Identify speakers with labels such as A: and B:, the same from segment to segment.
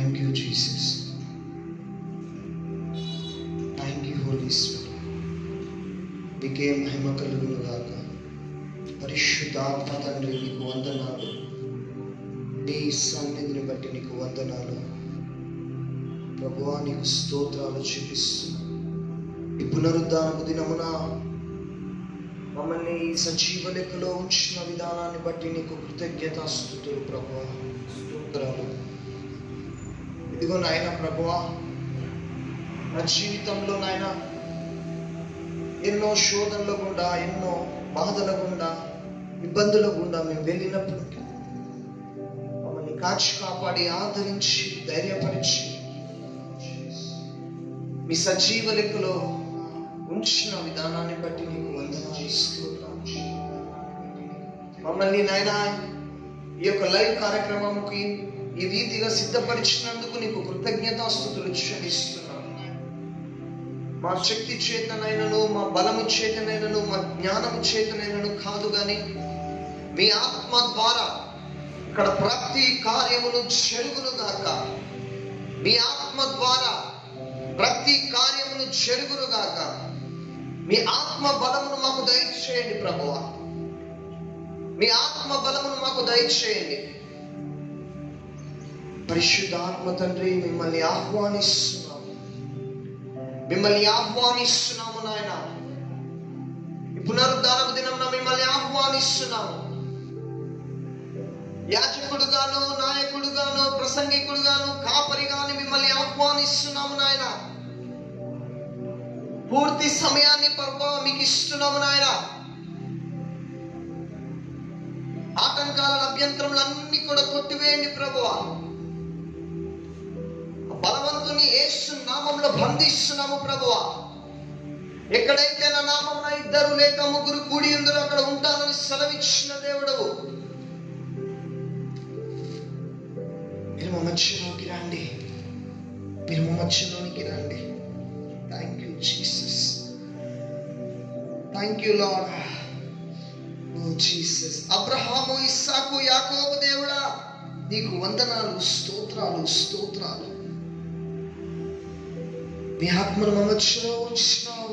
A: Thank you Jesus, thank you Holy Spirit. మీకే మహిమ కలుగును గాక. పరిశుద్ధాత్మ తండ్రి నీకు వందనాలు, నీ సన్నిధిని బట్టి నీకు వందనాలు ప్రభువా. నీకు స్తోత్రాలు చూపిస్తున్నా. ఈ పునరుద్ధానపు దినమున మమ్మల్ని సజీవ లెక్కలో ఉంచిన విధానాన్ని బట్టి నీకు కృతజ్ఞతాస్తుతులు ప్రభువా, స్తోత్రాలు. ఇదిగో నాయన ప్రభువా, నా జీవితంలో నాయన ఎన్నో శోధనల గుండా, ఎన్నో బాధల గుండా, ఇబ్బందుల గుండా మేము వెళ్ళినప్పుడు మమ్మల్ని కాచి కాపాడి ఆదరించి ధైర్యపరిచి మీ సజీవ లెక్కలో ఉంచిన విధానాన్ని బట్టి నీకు వందనాలు, స్తోత్రాలు. మమ్మల్ని నాయన ఈ యొక్క లైవ్ కార్యక్రమంకి ఈ రీతిగా సిద్ధపరిచినందుకు నీకు కృతజ్ఞతాస్తుతులు చెల్లిస్తున్నాను. మా శక్తి చేతనైనను, మా బలము చేతనైనను, మా జ్ఞానము చేతనైనను కాదు, కానీ మీ ఆత్మ ద్వారా ఇక్కడ ప్రతి కార్యమును జరుగును గాక. మీ ఆత్మ ద్వారా ప్రతి కార్యమును జరుగును గాక. మీ ఆత్మ బలమును మాకు దయచేయండి ప్రభువా, మీ ఆత్మ బలమును మాకు దయచేయండి. పరిశుద్ధాత్మ తండ్రి, మిమ్మల్ని ఆహ్వానిస్తున్నాము, మిమ్మల్ని ఆహ్వానిస్తున్నాము నాయన. ఈ పునరుద్ధానపు దినంలో మిమ్మల్ని ఆహ్వానిస్తున్నాము. యాజకుడుగాను, నాయకుడుగాను, ప్రసంగికుడుగాను, కాపరిగాను మిమ్మల్ని ఆహ్వానిస్తున్నాము నాయన. పూర్తి సమయాన్ని ప్రభువా మీకు ఇస్తున్నాము నాయన. ఆటంకాలను, అభ్యంతరములన్నీ కూడా కొట్టివేయండి ప్రభువా. బలవంతుని యేసు నామములో బంధిస్తున్నాము ప్రభువా. ఎక్కడైతే నా నామమున 2 లేక 3 కూడి ఉందరో అక్కడ ఉంటానని సెలవిచ్చిన దేవుడవు. మీరు మా మధ్యలోకి రండి, మీరు మా మధ్యలోనికి రండి. Thank you Jesus, thank you Lord. ఓ జీసస్, అబ్రహాము, ఇస్సాకు, యాకోబు దేవుడా నీకు వందనాలు, స్తోత్రాలు, స్తోత్రాలు. మీ ఆత్మను మా మధ్యలో ఉంచినావు.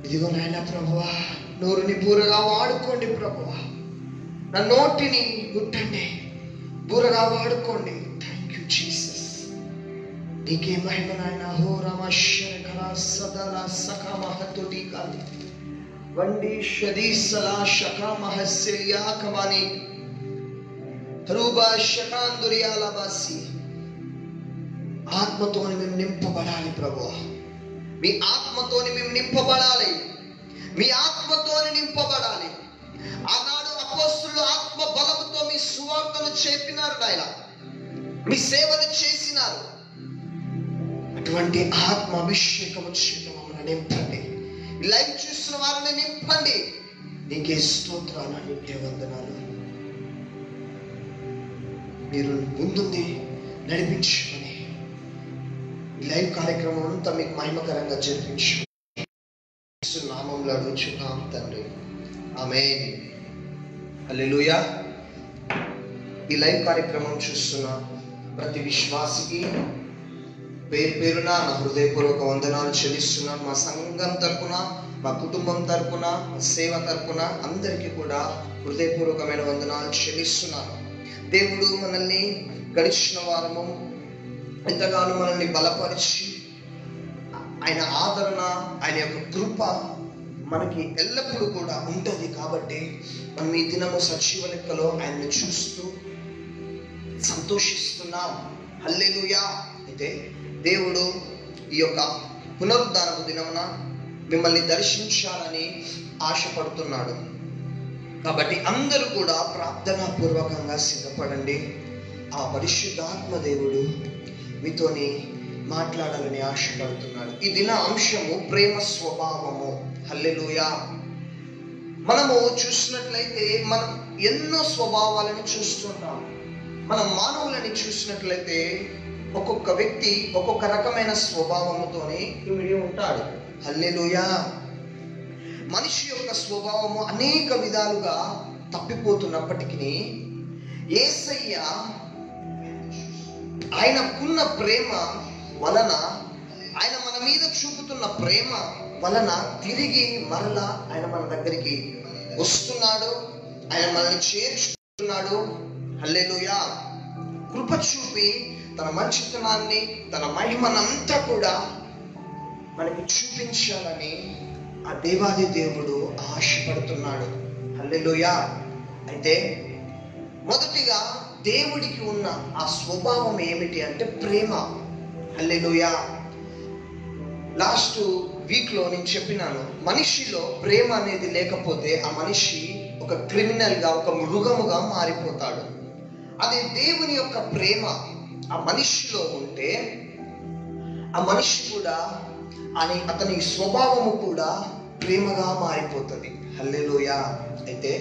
A: ఇదిగో నాయన ప్రభువా, నోరుని బూరగా వాడుకోండి ప్రభువా. నా నోటిని గుట్టండి, బూరగా వాడుకోండి. థ్యాంక్ యూ జీసస్, నీకే మహిమ నాయన. హో రమశరకల సదల సకమహతుడి కాలి వండి షదీసల షకమహస్యలియా కమాని రూబా షకాందురియాలబాసి. ఆత్మతోని మేము నింపబడాలి ప్రభువా. మీ ఆత్మతోని మేము నింపబడాలి, మీ ఆత్మతోని నింపబడాలి. ఆనాడు అపోస్తలులు ఆత్మ బలముతో మీ సువార్తను చెప్పినారు నాయన, మీ సేవను చేసినారు. అటువంటి ఆత్మ అభిషేకము చేత మమ్మల్ని నింపండి. లైవ్ చూస్తున్న వారిని నింపండి. నీకే స్తోత్రాలు, నీకే వందనాలు. మీరు ముందుంది నడిపించుకొని ఈ లైవ్ కార్యక్రమం అంతా మీకు మహిమకరంగా జరిపించు నామంలో అడుగుచున్నాం తండ్రి, ఆమేన్. హల్లెలూయా. ఈ లైవ్ కార్యక్రమం చూస్తున్న ప్రతి విశ్వాసికి పేరు పేరున నా హృదయపూర్వక వందనాలు చెల్లిస్తున్నాను. మా సంఘం తరపున, మా కుటుంబం తరపున, మా సేవ తరపున అందరికీ కూడా హృదయపూర్వకమైన వందనాలు చెల్లిస్తున్నాను. దేవుడు మనల్ని గడిచిన వారము ఎంతగానో మనల్ని బలపరిచి, ఆయన ఆదరణ, ఆయన యొక్క కృప మనకి ఎల్లప్పుడూ కూడా ఉంటుంది. కాబట్టి మనం ఈ దినము సజీవ లెక్కలో ఆయన్ని చూస్తూ సంతోషిస్తున్నాం. హల్లెలూయా. అయితే దేవుడు ఈ యొక్క పునరుద్ధానపు దినమున మిమ్మల్ని దర్శించాలని ఆశపడుతున్నాడు. కాబట్టి అందరూ కూడా ప్రార్థనా పూర్వకంగా సిద్ధపడండి. ఆ పరిశుద్ధాత్మ దేవుడు మీతోని మాట్లాడాలని ఆశపడుతున్నాడు. ఈ దిన అంశము ప్రేమ స్వభావము. హల్లెలూయా. మనము చూసినట్లయితే మనం ఎన్నో స్వభావాలను చూస్తుంటాం. మనం మానవులని చూసినట్లయితే ఒక్కొక్క వ్యక్తి ఒక్కొక్క రకమైన స్వభావముతోనే ఇమిడి ఉంటాడు. హల్లెలూయా. మనిషి యొక్క స్వభావము అనేక విధాలుగా తప్పిపోతున్నప్పటికీ యేసయ్య ఆయనకున్న ప్రేమ వలన, ఆయన మన మీద చూపుతున్న ప్రేమ వలన తిరిగి మరలా ఆయన మన దగ్గరికి వస్తున్నాడు, ఆయన మనల్ని చేర్చుకున్నాడు. హల్లెలూయా. కృప చూపి తన మంచితనాన్ని, తన మహిమనంతా కూడా మనకి చూపించాలని ఆ దేవాది దేవుడు ఆశపడుతున్నాడు. హల్లెలూయా. అయితే మొదటిగా దేవుడికి ఉన్న ఆ స్వభావం ఏమిటి అంటే ప్రేమ. హల్లెలూయా. లాస్ట్ వీక్ లో నేను చెప్పినాను, మనిషిలో ప్రేమ అనేది లేకపోతే ఆ మనిషి ఒక క్రిమినల్ గా, ఒక మృగముగా మారిపోతాడు. అదే దేవుని యొక్క ప్రేమ ఆ మనిషిలో ఉంటే ఆ మనిషి కూడా అతని స్వభావము కూడా ప్రేమగా మారిపోతుంది. హల్లెలూయా. అయితే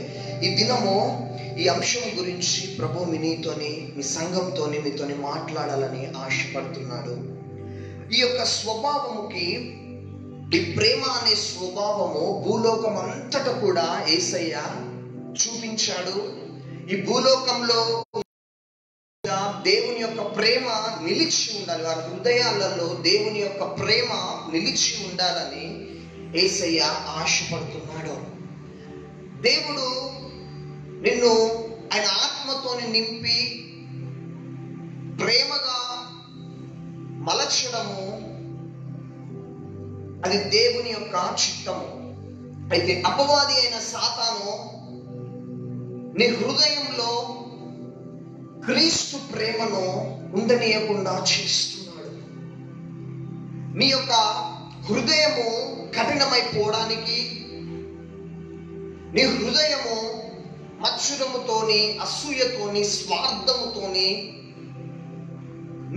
A: ఈ దినము ఈ అంశం గురించి ప్రభు మీతోని, మీ సంఘంతోని, మీతోని మాట్లాడాలని ఆశపడుతున్నాడు. ఈ యొక్క స్వభావముకి, ఈ ప్రేమ అనే స్వభావము భూలోకం అంతటా కూడా యేసయ్య చూపించాడు. ఈ భూలోకంలో దేవుని యొక్క ప్రేమ నిలిచి ఉండాలి, వారి హృదయాలలో దేవుని యొక్క ప్రేమ నిలిచి ఉండాలని యేసయ్య ఆశపడుతున్నాడు. దేవుడు నిన్ను ఆయన ఆత్మతోని నింపి ప్రేమగా మలచడము అది దేవుని యొక్క చిత్తము. అయితే అపవాది అయిన సాతాను నీ హృదయంలో క్రీస్తు ప్రేమను ఉండనీయకుండా చేస్తున్నాడు. నీ యొక్క హృదయము కఠినమైపోవడానికి, నీ హృదయము మత్సరముతోని, అసూయతోని, స్వార్థముతోని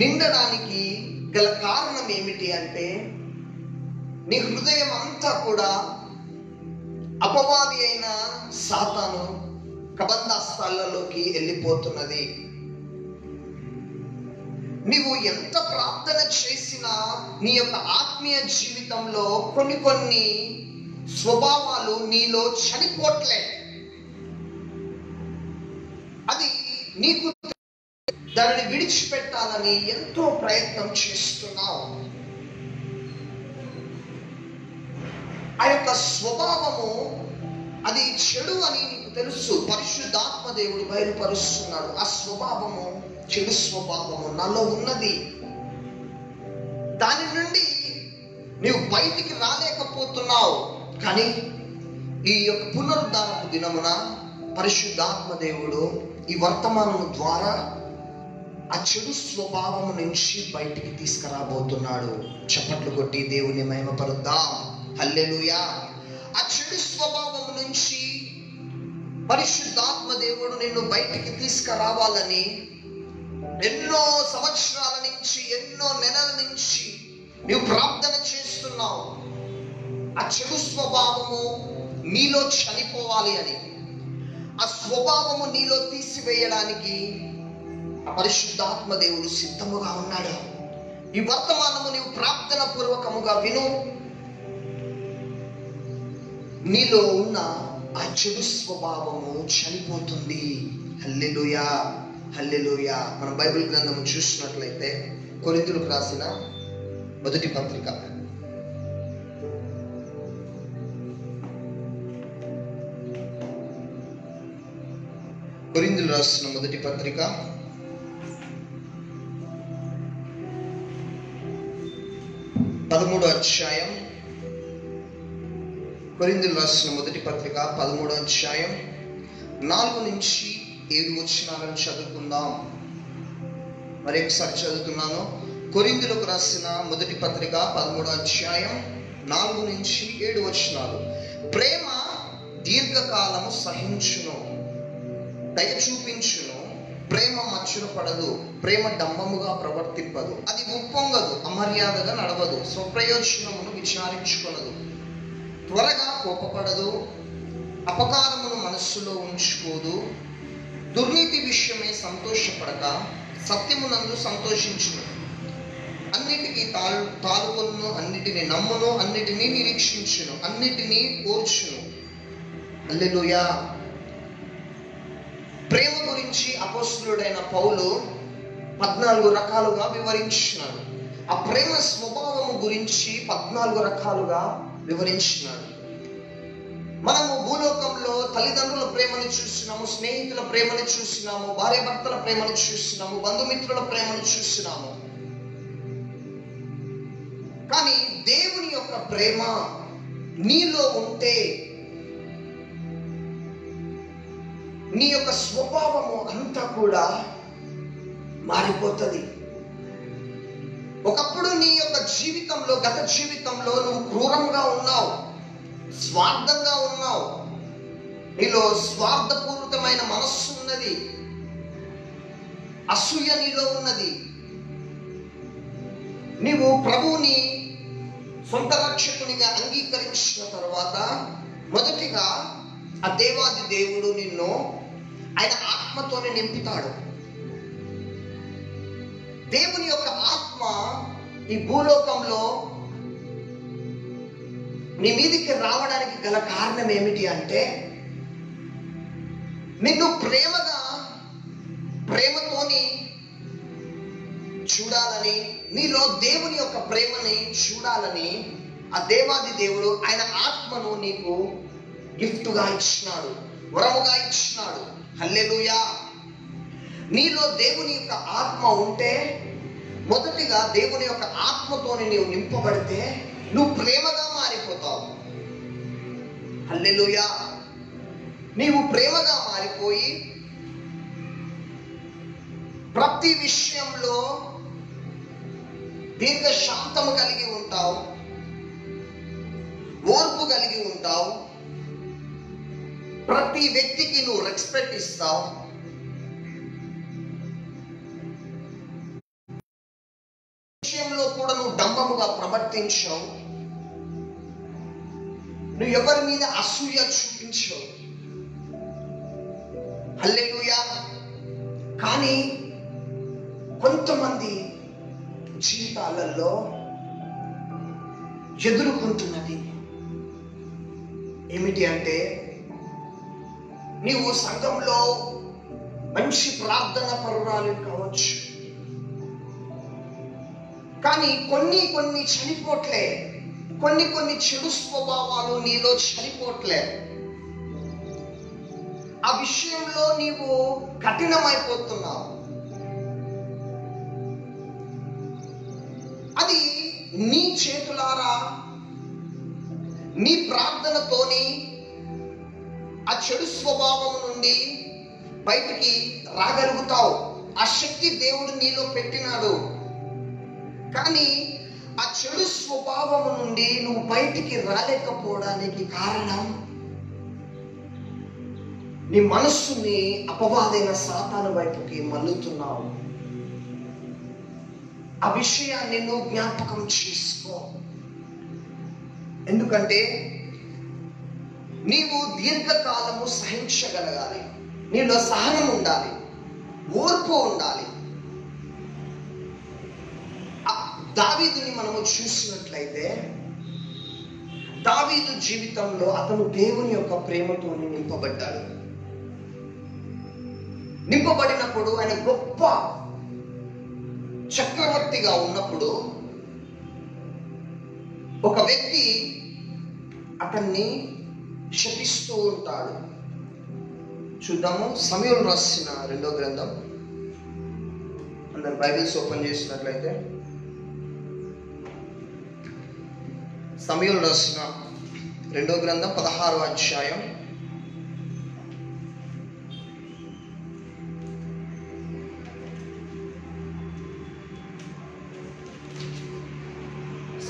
A: నిండడానికి గల కారణం ఏమిటి అంటే, నీ హృదయం అంతా కూడా అపవాది అయిన సాతాను కబంధాస్తాలలోకి వెళ్ళిపోతున్నది. నీవు ఎంత ప్రార్థన చేసినా నీ యొక్క ఆత్మీయ జీవితంలో కొన్ని స్వభావాలు నీలో చనిపోట్లే. అది నీకు దానిని విడిచిపెట్టాలని ఎంతో ప్రయత్నం చేస్తున్నావు. ఆ యొక్క స్వభావము అది చెడు అని నీకు తెలుసు. పరిశుద్ధాత్మ దేవుడు బయలుపరుస్తున్నాడు. ఆ స్వభావము చెడు స్వభావము నాలో ఉన్నది. దాని నుండి నీవు బయటికి రాలేకపోతున్నావు. కానీ ఈ యొక్క పునరుద్ధానపు దినమున పరిశుద్ధాత్మ దేవుడు ఈ వర్తమానము ద్వారా ఆ చెడు స్వభావము నుంచి బయటికి తీసుకురాబోతున్నాడు. చప్పట్లు కొట్టి దేవుని మహిమపరుద్దాం. హల్లెలూయా. ఆ చెడు స్వభావము నుంచి పరిశుద్ధాత్మ దేవుడు నిన్ను బయటికి తీసుకురావాలని ఎన్నో సంవత్సరాల నుంచి, ఎన్నో నెలల నుంచి నీవు ప్రార్థన చేస్తున్నావు. ఆ చెడు స్వభావము నీలో చనిపోవాలి అని, ఆ స్వభావము నీలో తీసివేయడానికి ఆ పరిశుద్ధాత్మ దేవుడు సిద్ధముగా ఉన్నాడు. ఈ వర్తమానము నీవు ప్రార్థన పూర్వకముగా విను. నీలో ఉన్న ఆ చెడు స్వభావము చనిపోతుంది. హల్లెలూయా, హల్లెలూయా. మనం బైబిల్ గ్రంథము చూసినట్లయితే కొరింథీయులకు రాసిన మొదటి పత్రిక, కొరింథీయులకు రాసిన మొదటి పత్రిక 13వ అధ్యాయం. కొరింథీయులకు రాసిన మొదటి పత్రిక 13వ అధ్యాయం 4 నుంచి 7 వచనాలను చదువుకుందాం. మరి ఒకసారి చదువుతున్నాను. కొరింథీయులకు రాసిన మొదటి పత్రిక 13వ అధ్యాయం 4 నుంచి 7 వచనాలు. ప్రేమ దీర్ఘకాలము సహించును, దయ చూపించును. ప్రేమ మచ్చురపడదు, ప్రేమ డంబముగా ప్రవర్తింపదు, అది ఉప్పొంగదు, అమర్యాదగా నడవదు, స్వప్రయోజనమును విచారించుకొనదు, త్వరగా కోపపడదు, అపకారమును మనస్సులో ఉంచుకోదు, దుర్నీతి విషయమై సంతోషపడక సత్యమునందు సంతోషించును, అన్నిటికీ తాలుకొను, అన్నిటిని నమ్మును, అన్నిటినీ నిరీక్షించును, అన్నిటినీ ఓర్చును. హల్లెలూయా. ప్రేమ గురించి అపోస్తలుడైన పౌలు 14 రకాలుగా వివరించినాడు. ఆ ప్రేమ స్వభావం గురించి 14 రకాలుగా వివరించినాడు. మనము భూలోకంలో తల్లిదండ్రుల ప్రేమను చూసినాము, స్నేహితుల ప్రేమను చూసినాము, భార్య భర్తల ప్రేమను చూసినాము, బంధుమిత్రుల ప్రేమను చూసినాము. కానీ దేవుని యొక్క ప్రేమ నీలో ఉంటే నీ యొక్క స్వభావము అంతా కూడా మారిపోతుంది. ఒకప్పుడు నీ యొక్క జీవితంలో, గత జీవితంలో నువ్వు క్రూరంగా ఉన్నావు, స్వార్థంగా ఉన్నావు, నీలో స్వార్థపూరితమైన మనస్సు ఉన్నది, అసూయ నీలో ఉన్నది. నీవు ప్రభువుని సొంత రక్షకునిగా అంగీకరించిన తర్వాత మొదటిగా ఆ దేవాది దేవుడు నిన్ను ఆయన ఆత్మతోనే నింపుతాడు. దేవుని యొక్క ఆత్మ ఈ భూలోకంలో నీ మీదికి రావడానికి గల కారణం ఏమిటి అంటే, నిన్ను ప్రేమతోని చూడాలని, నీలో దేవుని యొక్క ప్రేమని చూడాలని ఆ దేవాది దేవుడు ఆయన ఆత్మను నీకు గిఫ్ట్గా ఇచ్చినాడు, వరముగా ఇచ్చినాడు. హల్లెలూయా. నీలో దేవుని యొక్క ఆత్మ ఉంటే, మొదటిగా దేవుని యొక్క ఆత్మతోని నీవు నింపబడితే నువ్వు ప్రేమగా మారిపోతావు. హల్లెలూయా. నీవు ప్రేమగా మారిపోయి ప్రతి విషయంలో దీర్ఘశాంతము కలిగి ఉంటావు, ఓర్పు కలిగి ఉంటావు, ప్రతి వ్యక్తికి నువ్వు రెస్పెక్ట్ ఇస్తావు. విషయంలో కూడా నువ్వు డంబముగా ప్రవర్తించావు, నువ్వు ఎవరి మీద అసూయ చూపించావు. హల్లెలూయా. కానీ కొంతమంది జీవితాలలో ఎదుర్కొంటున్నది ఏమిటి అంటే, నీవు సంఘంలో మంచి ప్రార్థన పరురాలు కావచ్చు, కానీ కొన్ని చనిపోట్లే, కొన్ని చెడు స్వభావాలు నీలో చనిపోట్లే. ఆ విషయంలో నీవు కఠినమైపోతున్నావు. అది నీ చేతులారా నీ ప్రార్థనతోని ఆ చెడు స్వభావం నుండి బయటికి రాగలుగుతావు. ఆ శక్తి దేవుడు నీలో పెట్టినాడు. కానీ ఆ చెడు స్వభావం నుండి నువ్వు బయటికి రాలేకపోవడానికి కారణం నీ మనస్సుని అపవాదైన సాతాను వైపుకి మల్లుతున్నావు. ఆ విషయాన్ని నువ్వు జ్ఞాపకం చేసుకో. ఎందుకంటే నీవు దీర్ఘకాలము సహించగలగాలి, నీలో సహనం ఉండాలి, ఓర్పు ఉండాలి. దావీదుని మనము చూసినట్లయితే, దావీదు జీవితంలో అతను దేవుని యొక్క ప్రేమతో నింపబడ్డాడు. నింపబడినప్పుడు ఆయన గొప్ప చక్రవర్తిగా ఉన్నప్పుడు ఒక వ్యక్తి అతన్ని శపిస్తూ ఉంటాడు. చూద్దాము. సమూయేలు రాసిన 2వ గ్రంథం. అందరు బైబిల్స్ ఓపెన్ చేసినట్లయితే సమూయేలు రాసిన 2వ గ్రంథం 16వ అధ్యాయం.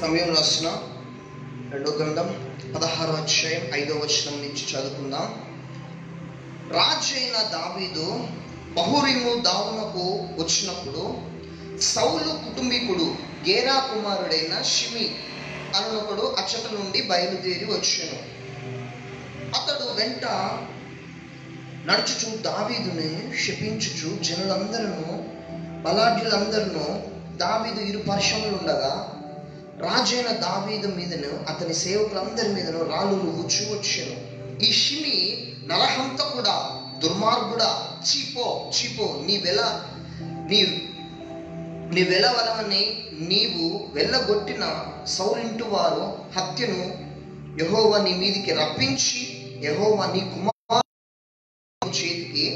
A: సమూయేలు రాసిన 2వ గ్రంథం 16వ అధ్యాయం 5వ వచనం నుంచి చదువుకుందాం. రాజైన దావీదు బహూరీము దావునకు వచ్చినప్పుడు సౌలు కుటుంబీకుడు గేరా కుమారుడైన షిమి అనునొకడు అచ్చట నుండి బయలుదేరి వచ్చాను. అతడు వెంట నడుచుచు దావీదుని శపించుచు జనులందరూ బలాఢ్యులందరూ దావీదు ఇరు పార్శ్వములుండగా రాజైన దావీదు మీదను అతని సేవకులందరి మీదను రాళ్ళు రువ్వుచూ వచ్చాను. ఈ షిమి నరహంతకుడా, దుర్మార్గుడా, చీపో నీ నీ వెలవలమని నీవు వెళ్ళగొట్టిన సౌలింటి వారు హత్యను యెహోవా నీ మీదికి రప్పించి యెహోవా నీ కుమారుని చేతికి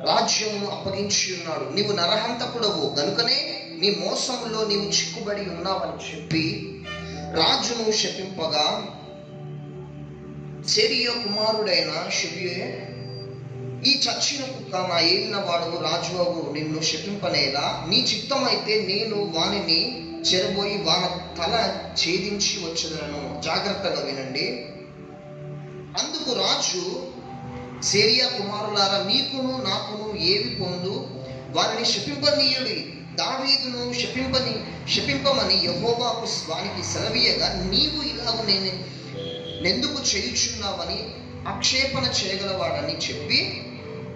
A: రాజ్యమును అప్పగించి ఉన్నాడు. నీవు నరహంతకుడవు గనుకనే నీ మోసములో నీవు చిక్కుబడి ఉన్నావని చెప్పి రాజును శపింపగా, సెరియా కుమారుడైన షెబియే, ఈ చచ్చిన కుక్క నా ఏలిన వాడవు రాజువగు నిన్ను శపింపనేలా, నీ చిత్తమైతే నేను వానిని చెరబోయి వాన తల ఛేదించి వచ్చేదను. జాగ్రత్తగా వినండి. అందుకు రాజు, సెరియా కుమారులారా, నీకును నాకును ఏవి పొందు, వారిని శపింపనీయుడి. దావీదును శపింపమని యెహోవాకు వానికి సెలవీయగా, నీవు ఇలాగ నేనెందుకు చేయుచున్నావని ఆక్షేపణ చేయగలవాడని చెప్పి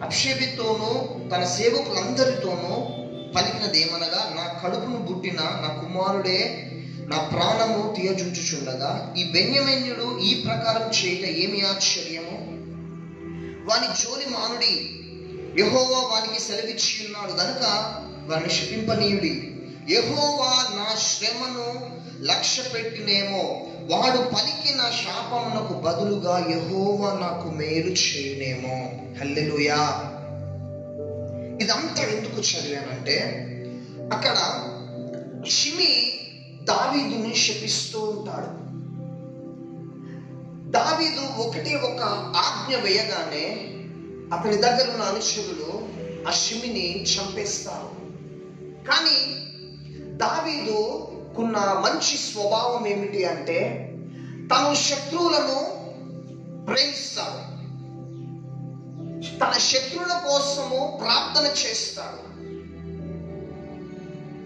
A: అబ్షేబితోనూ తన సేవకులందరితోనూ పలికినదేమనగా, నా కడుపును పుట్టిన నా కుమారుడే నా ప్రాణము తీయజుంచుచుండగా ఈ బెన్యమీనుడు ఈ ప్రకారం చేయట ఏమి ఆశ్చర్యము? వాని జోలి మానుడి, యెహోవా వానికి సెలవిచ్చి ఉన్నాడు గనుక వారిని శపింపనీయుడి. యెహోవా నా శ్రమను లక్ష్య పెట్టినేమో, వాడు పలికిన శాపమునకు బదులుగా యెహోవా నాకు మేలు చేయునేమో. హల్లెలూయా. ఇదంతా ఎందుకు చదివానంటే, అక్కడ షిమి దావీదుని శపిస్తూ ఉంటాడు. దావీదు ఒక ఆజ్ఞ వేయగానే అతని దగ్గర ఉన్న అనుచరులు ఆ షిమిని చంపేస్తారు. కానీ దావీదుకున్న మంచి స్వభావం ఏమిటి అంటే, తను శత్రువులను ప్రేమిస్తాడు, తన శత్రువుల కోసము ప్రార్థన చేస్తాడు.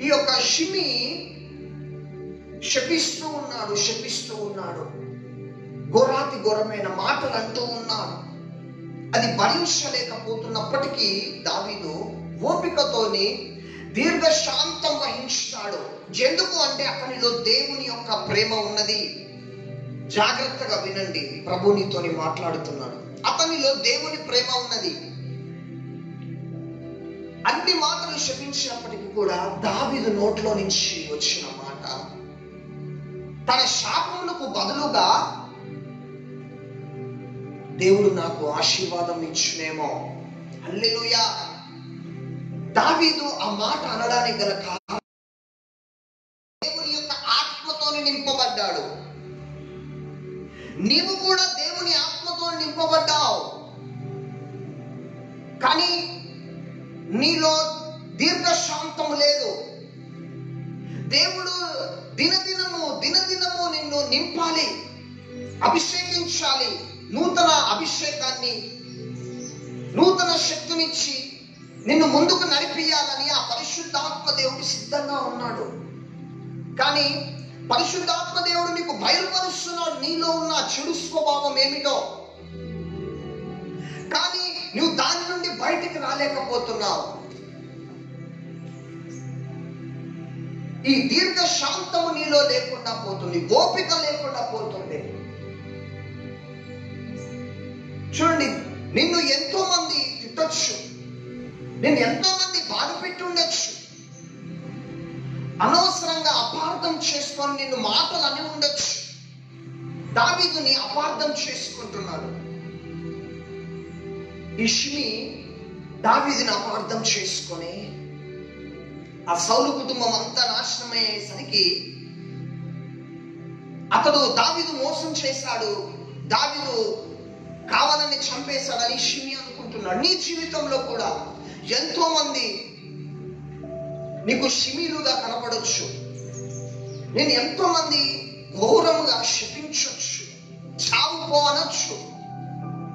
A: ఈ యొక్క షిమి శపిస్తూ ఉన్నాడు, ఘోరాతి ఘోరమైన మాటలు అంటూ ఉన్నాడు. అది భరించలేకపోతున్నప్పటికీ దావీదు ఓపికతోని దీర్ఘశాంతం వహించాడు. ఎందుకు అంటే అతనిలో దేవుని యొక్క ప్రేమ ఉన్నది. జాగ్రత్తగా వినండి, ప్రభు నీతోని మాట్లాడుతున్నాడు. అతనిలో దేవుని ప్రేమ ఉన్నది. అన్ని మాటలు శపించినప్పటికీ కూడా దావీదు నోట్లో నుంచి వచ్చిన మాట, తన శాపములకు బదులుగా దేవుడు నాకు ఆశీర్వాదం ఇచ్చునేమో. హల్లెలూయా. దావీదు ఆ మాట అనడానికి గల కారణం, దేవుని యొక్క ఆత్మతోని నింపబడ్డాడు. నీవు కూడా దేవుని ఆత్మతో నింపబడ్డావు, కానీ నీలో దీర్ఘశాంతము లేదు. దేవుడు దినదినము నిన్ను నింపాలి, అభిషేకించాలి. నూతన అభిషేకాన్ని, నూతన శక్తినిచ్చి నిన్ను ముందుకు నడిపియాలని ఆ పరిశుద్ధాత్మ దేవుడు సిద్ధంగా ఉన్నాడు. కానీ పరిశుద్ధాత్మ దేవుడు నీకు బయలుపరుస్తున్నాడు నీలో ఉన్న చెడు స్వభావం ఏమిటో. కానీ నువ్వు దాని నుండి బయటికి రాలేకపోతున్నావు. ఈ దీర్ఘశాంతము నీలో లేకుండా పోతుంది, ఓపిక లేకుండా పోతుంది. చూడండి, నిన్ను ఎంతో మంది తిట్టొచ్చు, నిన్ను ఎంతో మంది బాధ పెట్టి ఉండొచ్చు, అనవసరంగా అపార్థం చేసుకొని నిన్ను మాటలు అని ఉండొచ్చు. దావీదుని అపార్థం చేసుకుంటున్నాడు. షిమి దావీదుని అపార్థం చేసుకొని ఆ సౌలు కుటుంబం అంతా నాశనమయ్యేసరికి అతడు దావీదు మోసం చేశాడు, దావీదు కావాలని చంపేశాడని షిమి అనుకుంటున్నాడు. నీ జీవితంలో కూడా ఎంతో మంది నీకు షిమీలుగా కనపడొచ్చు. నేను ఎంతో మంది ఘోరముగా శపించొచ్చు, చావుపో అనొచ్చు,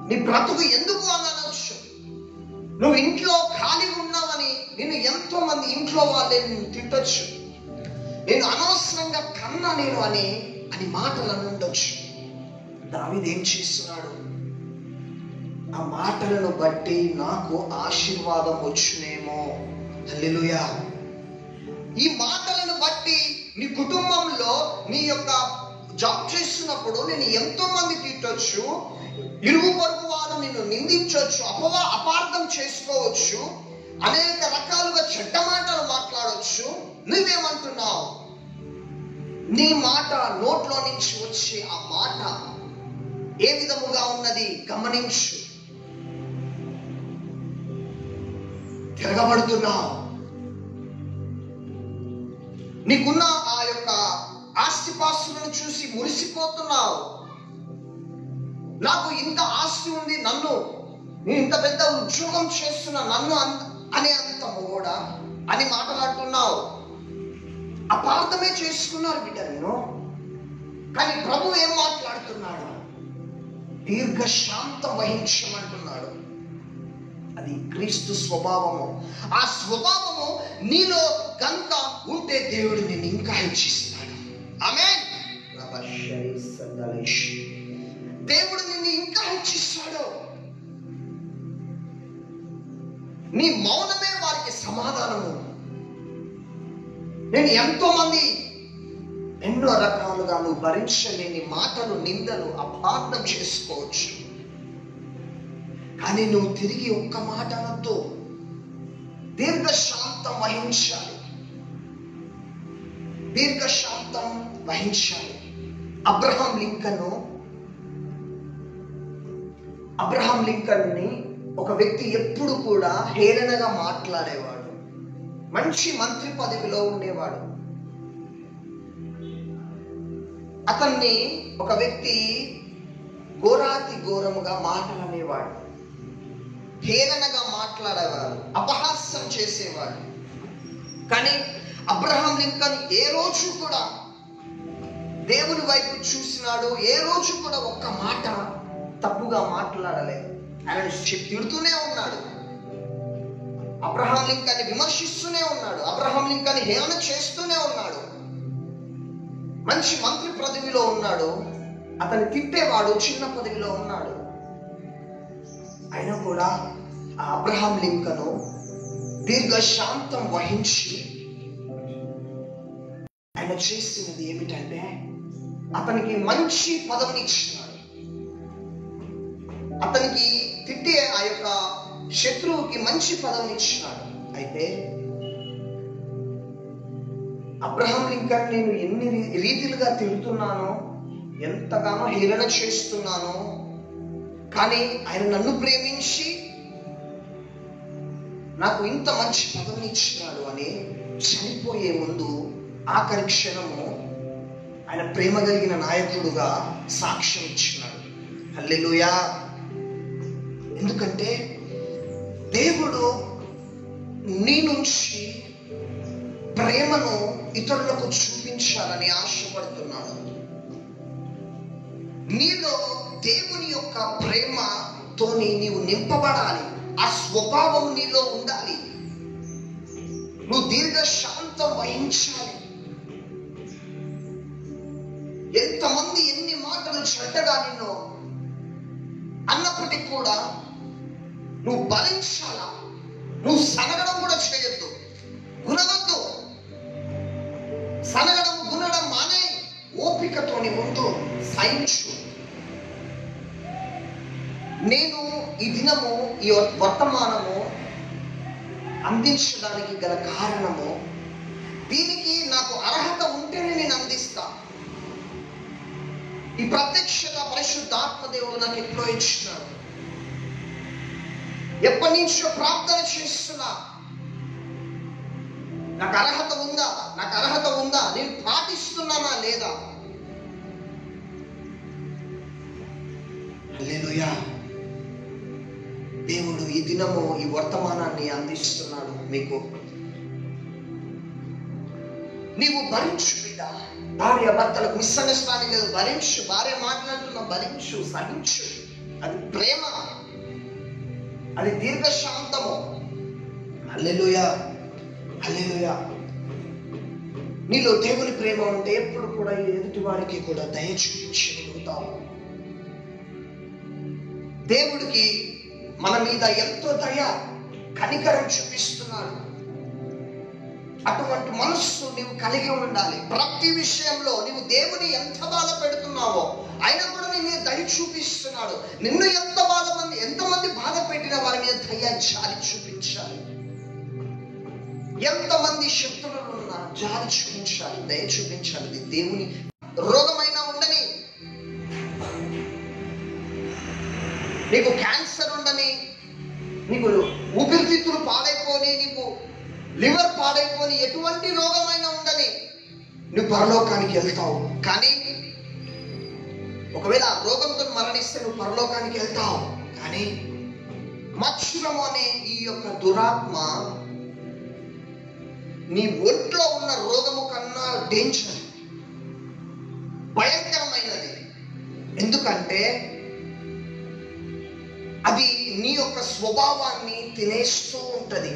A: నీ బ్రతుకు ఎందుకు అని అనొచ్చు. నువ్వు ఇంట్లో ఖాళీగా ఉన్నావని నేను ఎంతో మంది ఇంట్లో వాళ్ళే నిన్ను తిట్టొచ్చు. నేను అనవసరంగా కన్నా నేను అని మాటలు అని ఉండొచ్చు. దావీదు ఏం చేస్తున్నాడు? ఆ మాటలను బట్టి నాకు ఆశీర్వాదం వచ్చునేమో. హల్లెలూయా. ఈ మాటలను బట్టి నీ కుటుంబంలో నీ యొక్క జాబ్ చేస్తున్నప్పుడు నేను ఎంతో మంది తిట్టొచ్చు, ఇరుగు పొరుగు వారు నిన్ను నిందించవచ్చు, అపార్థం చేసుకోవచ్చు. అనేక రకాలుగా చెడ్డ మాటలు మాట్లాడొచ్చు. నువ్వేమంటున్నావు? నీ మాట నోట్లో నుంచి వచ్చే ఆ మాట ఏ విధముగా ఉన్నది గమనించు. తిరగబడుతున్నావు. నీకున్న ఆ యొక్క ఆస్తిపాస్తులను చూసి మురిసిపోతున్నావు. నాకు ఇంత ఆస్తి ఉంది, నేను ఇంత పెద్ద ఉద్యోగం చేస్తున్నా, నన్ను అనే అంత కూడా అని మాట్లాడుతున్నావు. అపార్థమే చేసుకున్నారు బిడ్డ నేను. కానీ ప్రభు ఏం మాట్లాడుతున్నాడు? దీర్ఘశాంతం వహించమంటున్నాడు. అది క్రీస్తు స్వభావము. ఆ స్వభావము నీలో గనుక ఉంటే దేవుడు నిన్ను ఇంకా హెచ్చిస్తాడు. ఆమేన్. దేవుడు నిన్ను ఇంకా హెచ్చిస్తాడు. నీ మౌనమే వారికి సమాధానము. నేను ఎంతో మంది ఎన్నో రకాలుగా నువ్వు భరించలేని మాటలు, నిందలు, అపార్థం చేసుకోవచ్చు. కానీ నువ్వు తిరిగి ఒక్క మాట అనొద్దు. దీర్ఘశాంతం వహించాలి. దీర్ఘశాంతం వహించాలి. అబ్రహాం లింకన్ ని ఒక వ్యక్తి ఎప్పుడు కూడా హేళనగా మాట్లాడేవాడు. మంచి మంత్రి పదవిలో ఉండేవాడు. అతన్ని ఒక వ్యక్తి ఘోరాతి ఘోరముగా మాటలు అనేవాడు, హేళనగా మాట్లాడేవాడు, అపహాస్యం చేసేవాడు. కానీ అబ్రహాం లింకన్ ఏ రోజు కూడా దేవుని వైపు చూసినాడు? ఏ రోజు కూడా ఒక్క మాట తప్పుగా మాట్లాడలేదు. ఆయన తిడుతూనే ఉన్నాడు. అబ్రహాం లింకన్ విమర్శిస్తూనే ఉన్నాడు. అబ్రహాం లింకన్ హేళన చేస్తూనే ఉన్నాడు. మంచి మంత్రి పదవిలో ఉన్నాడు. అతను తిట్టేవాడు, చిన్న పదవిలో ఉన్నాడు. అయినా కూడా ఆ అబ్రహాం లింకన్ దీర్ఘశాంతం వహించి ఆయన చేసినది ఏమిటంటే అతనికి మంచి పదవిని ఇచ్చినాడు. అతనికి తిట్టే ఆ యొక్క శత్రువుకి మంచి పదవిని ఇచ్చినాడు. అయితే అబ్రహాం లింకన్ నేను ఎన్ని రీతిలుగా తిడుతున్నానో, ఎంతగానో హేళన చేస్తున్నానో, కానీ ఆయన నన్ను ప్రేమించి నాకు ఇంత మంచి పదవిని ఇచ్చినాడు అని చనిపోయే ముందు ఆఖరి క్షణము ఆయన ప్రేమ కలిగిన నాయకుడుగా సాక్ష్యం ఇచ్చినాడు. హల్లెలూయా. ఎందుకంటే దేవుడు నీ నుంచి ప్రేమను ఇతరులకు చూపించాలని ఆశపడుతున్నాడు. నీలో దేవుని యొక్క ప్రేమతో నీవు నింపబడాలి. ఆ స్వభావం నీలో ఉండాలి. నువ్వు దీర్ఘశాంతం వహించాలి. ఎంతమంది ఎన్ని మాటలు చెడ్డగా నిన్ను అన్నప్పటికీ కూడా నువ్వు భరించాలా. నువ్వు సనగడం కూడా చేయొద్దు, గుణవద్దు. సనగడం గుణడం మానే ఓపికతోని ముందు సహించు. నేను ఈ దినము ఈ వర్తమానము అందించడానికి గల కారణము, దీనికి నాకు అర్హత ఉంటేనే నేను అందిస్తా. ఈ ప్రత్యక్షత పరిశుద్ధాత్మ దేవుడు నాకు ఎప్పుడో ఇచ్చినాడు. ఎప్పటి నుంచో ప్రార్థన చేస్తున్నా. నాకు అర్హత ఉందా, నాకు అర్హత ఉందా, నేను పాటిస్తున్నానా లేదా? హల్లెలూయా. దేవుడు ఈ దినము ఈ వర్తమానాన్ని అందిస్తున్నాడు మీకు. నీవు భరించు బిడ్డ. భార్య భర్తలకు మిస్అండర్స్టాండింగ్ లేదు, భరించు. భార్య మాట్లాడుతున్నా భరించు, సహించు. అది ప్రేమ, అది దీర్ఘశాంతము. హల్లెలూయా, హల్లెలూయా. నీలో దేవుని ప్రేమ ఉంటే ఎప్పుడు కూడా ఎదుటి వారికి కూడా దయ చూపించగలుగుతావు. దేవుడికి మన మీద ఎంతో దయ, కనికరం చూపిస్తున్నాడు. అటువంటి మనస్సు నీవు కలిగి ఉండాలి. ప్రతి విషయంలో నీవు దేవుని ఎంత బాధ పెడుతున్నావో ఆయన కూడా నీ మీద దయ చూపిస్తున్నాడు. నిన్ను ఎంతమంది బాధ పెట్టిన వారి మీద దయ జాలి చూపించాలి. ఎంతమంది శత్రువులు ఉన్నా జాలి చూపించాలి, దయ చూపించాలి. ఇది దేవుని రోగమైనా ఉండని, నీకు క్యాన్సర్ ఉండని, నీకు ఊపిరితిత్తులు పాడైపోని, నీకు లివర్ పాడైపోని, ఎటువంటి రోగమైనా ఉండని నువ్వు పరలోకానికి వెళ్తావు. కానీ ఒకవేళ ఆ రోగంతో మరణిస్తే నువ్వు పరలోకానికి వెళ్తావు. కానీ మత్సరము అనే ఈ యొక్క దురాత్మ నీ ఒంట్లో ఉన్న రోగము కన్నా డేంజర్, భయంకరమైనది. ఎందుకంటే అది నీ యొక్క స్వభావాన్ని తినేస్తూ ఉంటది.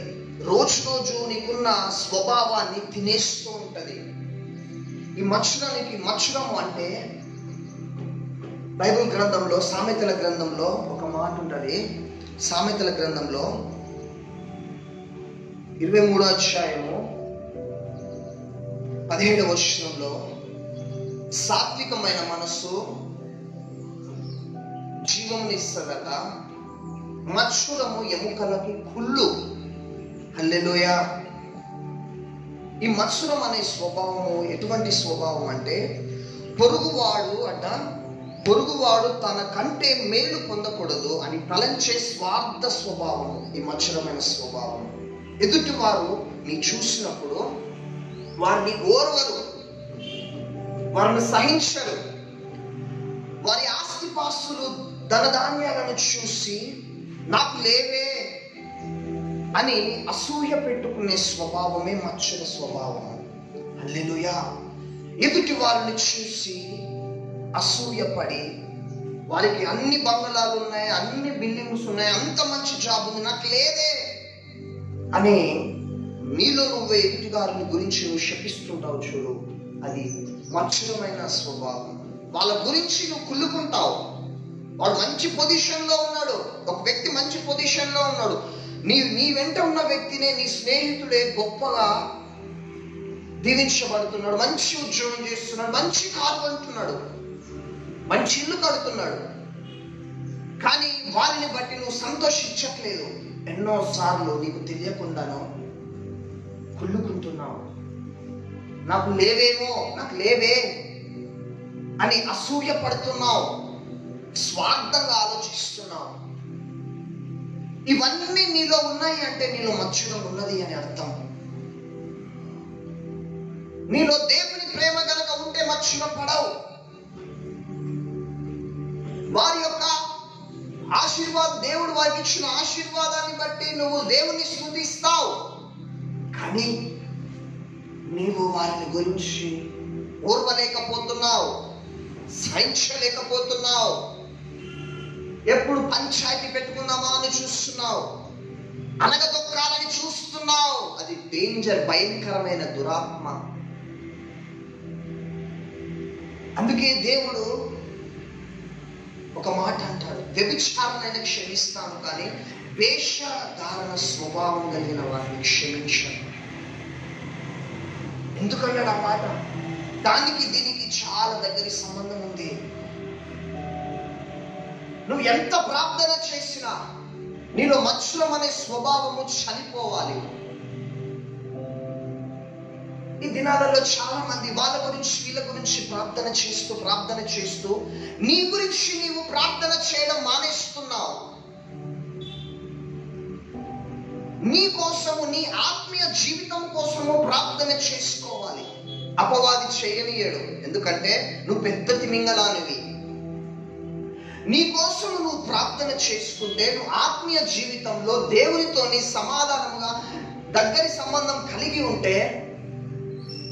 A: రోజు రోజు నీకున్న స్వభావాన్ని తినేస్తూ ఉంటది. ఈ మత్సరము అంటే బైబిల్ గ్రంథంలో, సామెతల గ్రంథంలో ఒక మాట ఉంటది. సామెతల గ్రంథంలో 23వ అధ్యాయము 17వ వచనంలో, సాత్వికమైన మనస్సు జీవమునిస్తదట, మత్సరము ఎముకలకి కుళ్ళు. హల్లెలూయా. ఈ మత్సరం అనే స్వభావము ఎటువంటి స్వభావం అంటే, పొరుగువాడు తన కంటే మేలు పొందకూడదు అని తలంచే స్వార్థ స్వభావము ఈ మత్సరమైన స్వభావం. ఎదుటి వారు నీ చూసినప్పుడు వారిని ఓర్వరు, వారిని సహించరు. వారి ఆస్తిపాస్తులు ధనధాన్యాలను చూసి నాకు లేవే అని అసూయ పెట్టుకునే స్వభావమే మత్సర స్వభావం. హల్లెలూయా. ఎదుటి వారిని చూసి అసూయపడి, వారికి అన్ని బంగళాలు ఉన్నాయి, అన్ని బిల్డింగ్స్ ఉన్నాయి, అంత మంచి జాబ్ ఉంది, నాకు లేదే అని నీలో నువ్వే ఎదుటి వారిని గురించి నువ్వు శపిస్తుంటావు చూడు, అది మత్సరమైన స్వభావం. వాళ్ళ గురించి నువ్వు కుళ్ళుకుంటావు. వాడు మంచి పొజిషన్ లో ఉన్నాడు, ఒక వ్యక్తి మంచి పొజిషన్ లో ఉన్నాడు, నీ వెంట ఉన్న వ్యక్తినే, నీ స్నేహితుడే గొప్పగా దీవించబడుతున్నాడు, మంచి ఉద్యోగం చేస్తున్నాడు, మంచి కారు కొంటున్నాడు, మంచి ఇల్లు కడుతున్నాడు. కానీ వారిని బట్టి నువ్వు సంతోషించట్లేదు. ఎన్నోసార్లు నీకు తెలియకుండాను కుళ్ళుకుంటున్నావు. నాకు లేవేమో, నాకు లేవే అని అసూయ పడుతున్నావు, స్వార్థంగా ఆలోచిస్తున్నావు. ఇవన్నీ నీలో ఉన్నాయి అంటే నీలో మత్సరం ఉన్నది అని అర్థం. నీలో దేవుని ప్రేమ గనక ఉంటే మత్సరం పడవు. వారి యొక్క ఆశీర్వాదం, దేవుడు వారికి ఇచ్చిన ఆశీర్వాదాన్ని బట్టి నువ్వు దేవుని స్తుతిస్తావు. కానీ నీవు వారిని గురించి ఓర్వలేకపోతున్నావు, సహించలేకపోతున్నావు. ఎప్పుడు పంచాయతీ పెట్టుకుందామా అని చూస్తున్నావు, అనగదొక్కాలని చూస్తున్నావు. అది డేంజర్, భయంకరమైన దురాత్మ. అందుకే దేవుడు ఒక మాట అంటాడు, వ్యభిచారులైన క్షమిస్తాను కానీ వేషధారణ స్వభావం కలిగిన వారిని క్షమించాను. ఎందుకన్నాడు ఆ మాట? దానికి దీనికి చాలా దగ్గర సంబంధం ఉంది. నువ్వు ఎంత ప్రార్థన చేసినా నీలో మత్సరం అనే స్వభావము చనిపోవాలి. ఈ దినాలలో చాలా మంది వాళ్ళ గురించి వీళ్ళ గురించి ప్రార్థన చేస్తూ నీ గురించి నీవు ప్రార్థన చేయడం మానేస్తున్నావు. నీ కోసము, నీ ఆత్మీయ జీవితం కోసము ప్రార్థన చేసుకోవాలి. అపవాది చేయనీయడు, ఎందుకంటే నువ్వు పెద్ద తిమింగలానివి. నీ కోసం నువ్వు ప్రార్థన చేసుకుంటే, నువ్వు ఆత్మీయ జీవితంలో దేవునితోని సమాధానంగా దగ్గరి సంబంధం కలిగి ఉంటే,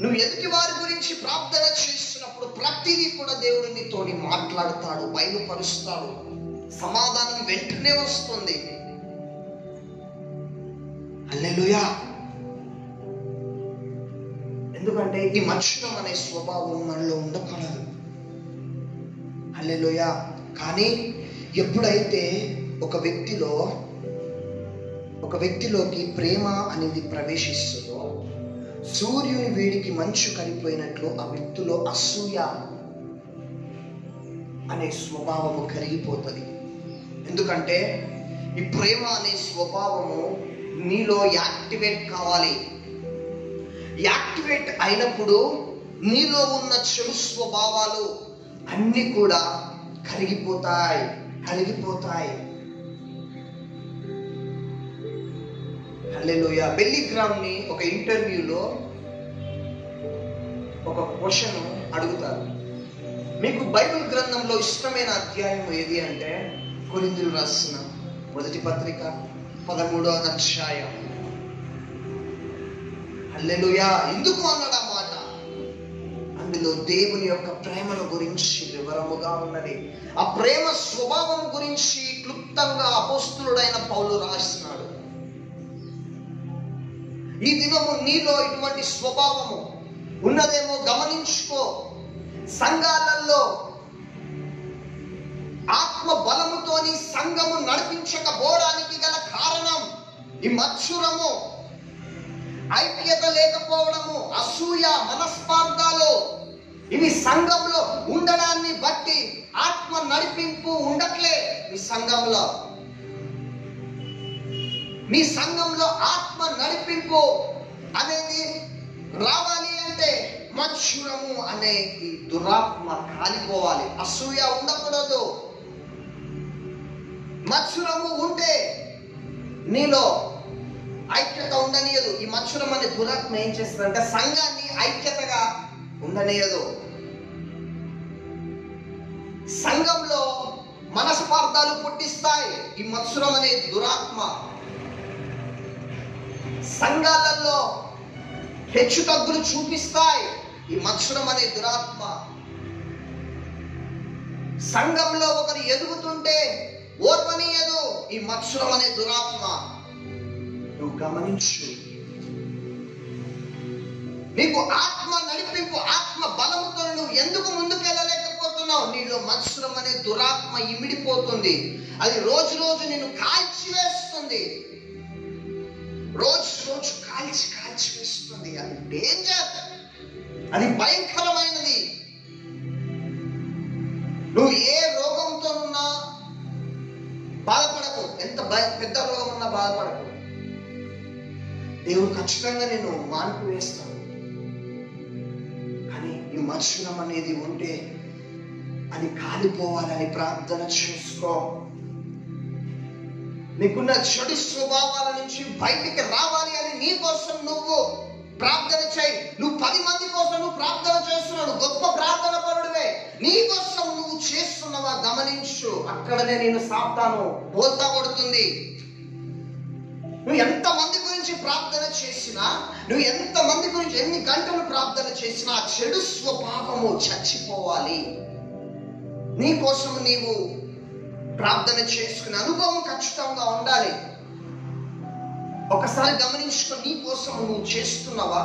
A: నువ్వు ఎదుటి వారి గురించి ప్రార్థన చేస్తున్నప్పుడు ప్రతిదీ కూడా దేవుడు నీతోని మాట్లాడతాడు, బయలుపరుస్తాడు, సమాధానం వెంటనే వస్తుంది. హల్లెలూయా. ఎందుకంటే ఈ మత్సరం అనే స్వభావం మనలో ఉండకూడదు. హల్లెలూయా. కానీ ఎప్పుడైతే ఒక వ్యక్తిలోకి ప్రేమ అనేది ప్రవేశిస్తుందో, సూర్యుని వేడికి మంచు కరిగిపోయినట్లు ఆ వ్యక్తిలో అసూయ అనే స్వభావము కరిగిపోతుంది. ఎందుకంటే ఈ ప్రేమ అనే స్వభావము నీలో యాక్టివేట్ కావాలి. యాక్టివేట్ అయినప్పుడు నీలో ఉన్న చెడు స్వభావాలు అన్ని కూడా కరిగిపోతాయి. హల్లెలూయా. బిల్లీ గ్రామ్ ని ఒక ఇంటర్వ్యూలో ఒక క్వశ్చన్ అడుగుతారు, మీకు బైబిల్ గ్రంథంలో ఇష్టమైన అధ్యాయం ఏది అంటే కొరింథీయులకు రాసిన మొదటి పత్రిక 13వ అధ్యాయం. హల్లెలూయా. ఎందుకు అన్నాడు ఆ మాట? అందులో దేవుని యొక్క ప్రేమను గురించి వివరముగా ఉన్నది. ఆ ప్రేమ స్వభావం గురించి క్లుప్తంగా అపోస్తలుడైన పౌలు రాస్తున్నాడు. ఈ దినము నీలో ఇటువంటి స్వభావము ఉన్నదేమో గమనించుకో. సంఘాలలో ఆత్మ బలముతోని సంఘము నడిపించకపోవడానికి గల కారణం ఈ మత్సరము, ఐక్యత లేకపోవడము, అసూయ, మనస్పార్థాలు. ఇవి సంఘంలో ఉండడాన్ని బట్టి ఆత్మ నడిపింపు ఉండట్లే. మీ సంఘంలో ఆత్మ నడిపింపు అనేది రావాలి అంటే మత్సరము అనే ఈ దురాత్మ కాలిపోవాలి. అసూయ ఉండకూడదు. మత్సరము ఉంటే నీలో ఐక్యత ఉండనీయదు. ఈ మత్సరం అనే దురాత్మ ఏం చేస్తుందంటే సంఘాన్ని ఐక్యతగా ఉండనీయదు. సంఘంలో మనస్పార్థాలు పుట్టిస్తాయి ఈ మత్సరం అనే దురాత్మ. సంఘాలలో హెచ్చు తగ్గులు చూపిస్తాయి ఈ మత్సరం అనే దురాత్మ. సంఘంలో ఒకరు ఎదుగుతుంటే ఓర్వనీయదు ఈ మత్సరం అనే దురాత్మ. నువ్వు గమనించు. నీకు ఆత్మ నడిపింపు, ఆత్మ బలముతో నువ్వు ఎందుకు ముందుకు వెళ్ళలేకపోతున్నావు? నీలో మత్సరం అనే దురాత్మ ఇమిడిపోతుంది. అది రోజు రోజు నిన్ను కాల్చివేస్తుంది. రోజు రోజు కాల్చివేస్తుంది. అది డేంజర్, అది భయంకరమైనది. నువ్వు ఏ రోగంతోనున్నా బాధపడకు. ఎంత పెద్ద రోగం ఉన్నా బాధపడకు. దేవుడు ఖచ్చితంగా నేను మాన్పు వేస్తాను. కానీ ఈ మత్సరం అనేది ఉంటే అది కాలిపోవాలని ప్రార్థన చేసుకో. నీకున్న చెడు స్వభావాల నుంచి బయటికి రావాలి అని నీ కోసం నువ్వు ప్రార్థన చేయి. నువ్వు 10 మంది కోసం నువ్వు ప్రార్థన చేస్తున్నావు. గొప్ప ప్రార్థన పరుడివే. నీ కోసం నువ్వు చేస్తున్నావా గమనించు. అక్కడనే నేను సాతాను బోల్తా కొడుతుంది. నువ్వు ఎంత మంది గురించి ప్రార్థన చేసినా, నువ్వు ఎంత మంది గురించి ఎన్ని గంటలు ప్రార్థన చేసినా ఆ చెడు స్వభావము చచ్చిపోవాలి. నీ కోసం నీవు ప్రార్థన చేసుకునే అనుభవం ఖచ్చితంగా ఉండాలి. ఒకసారి గమనించుకో. నీ కోసం నువ్వు చేస్తున్నావా?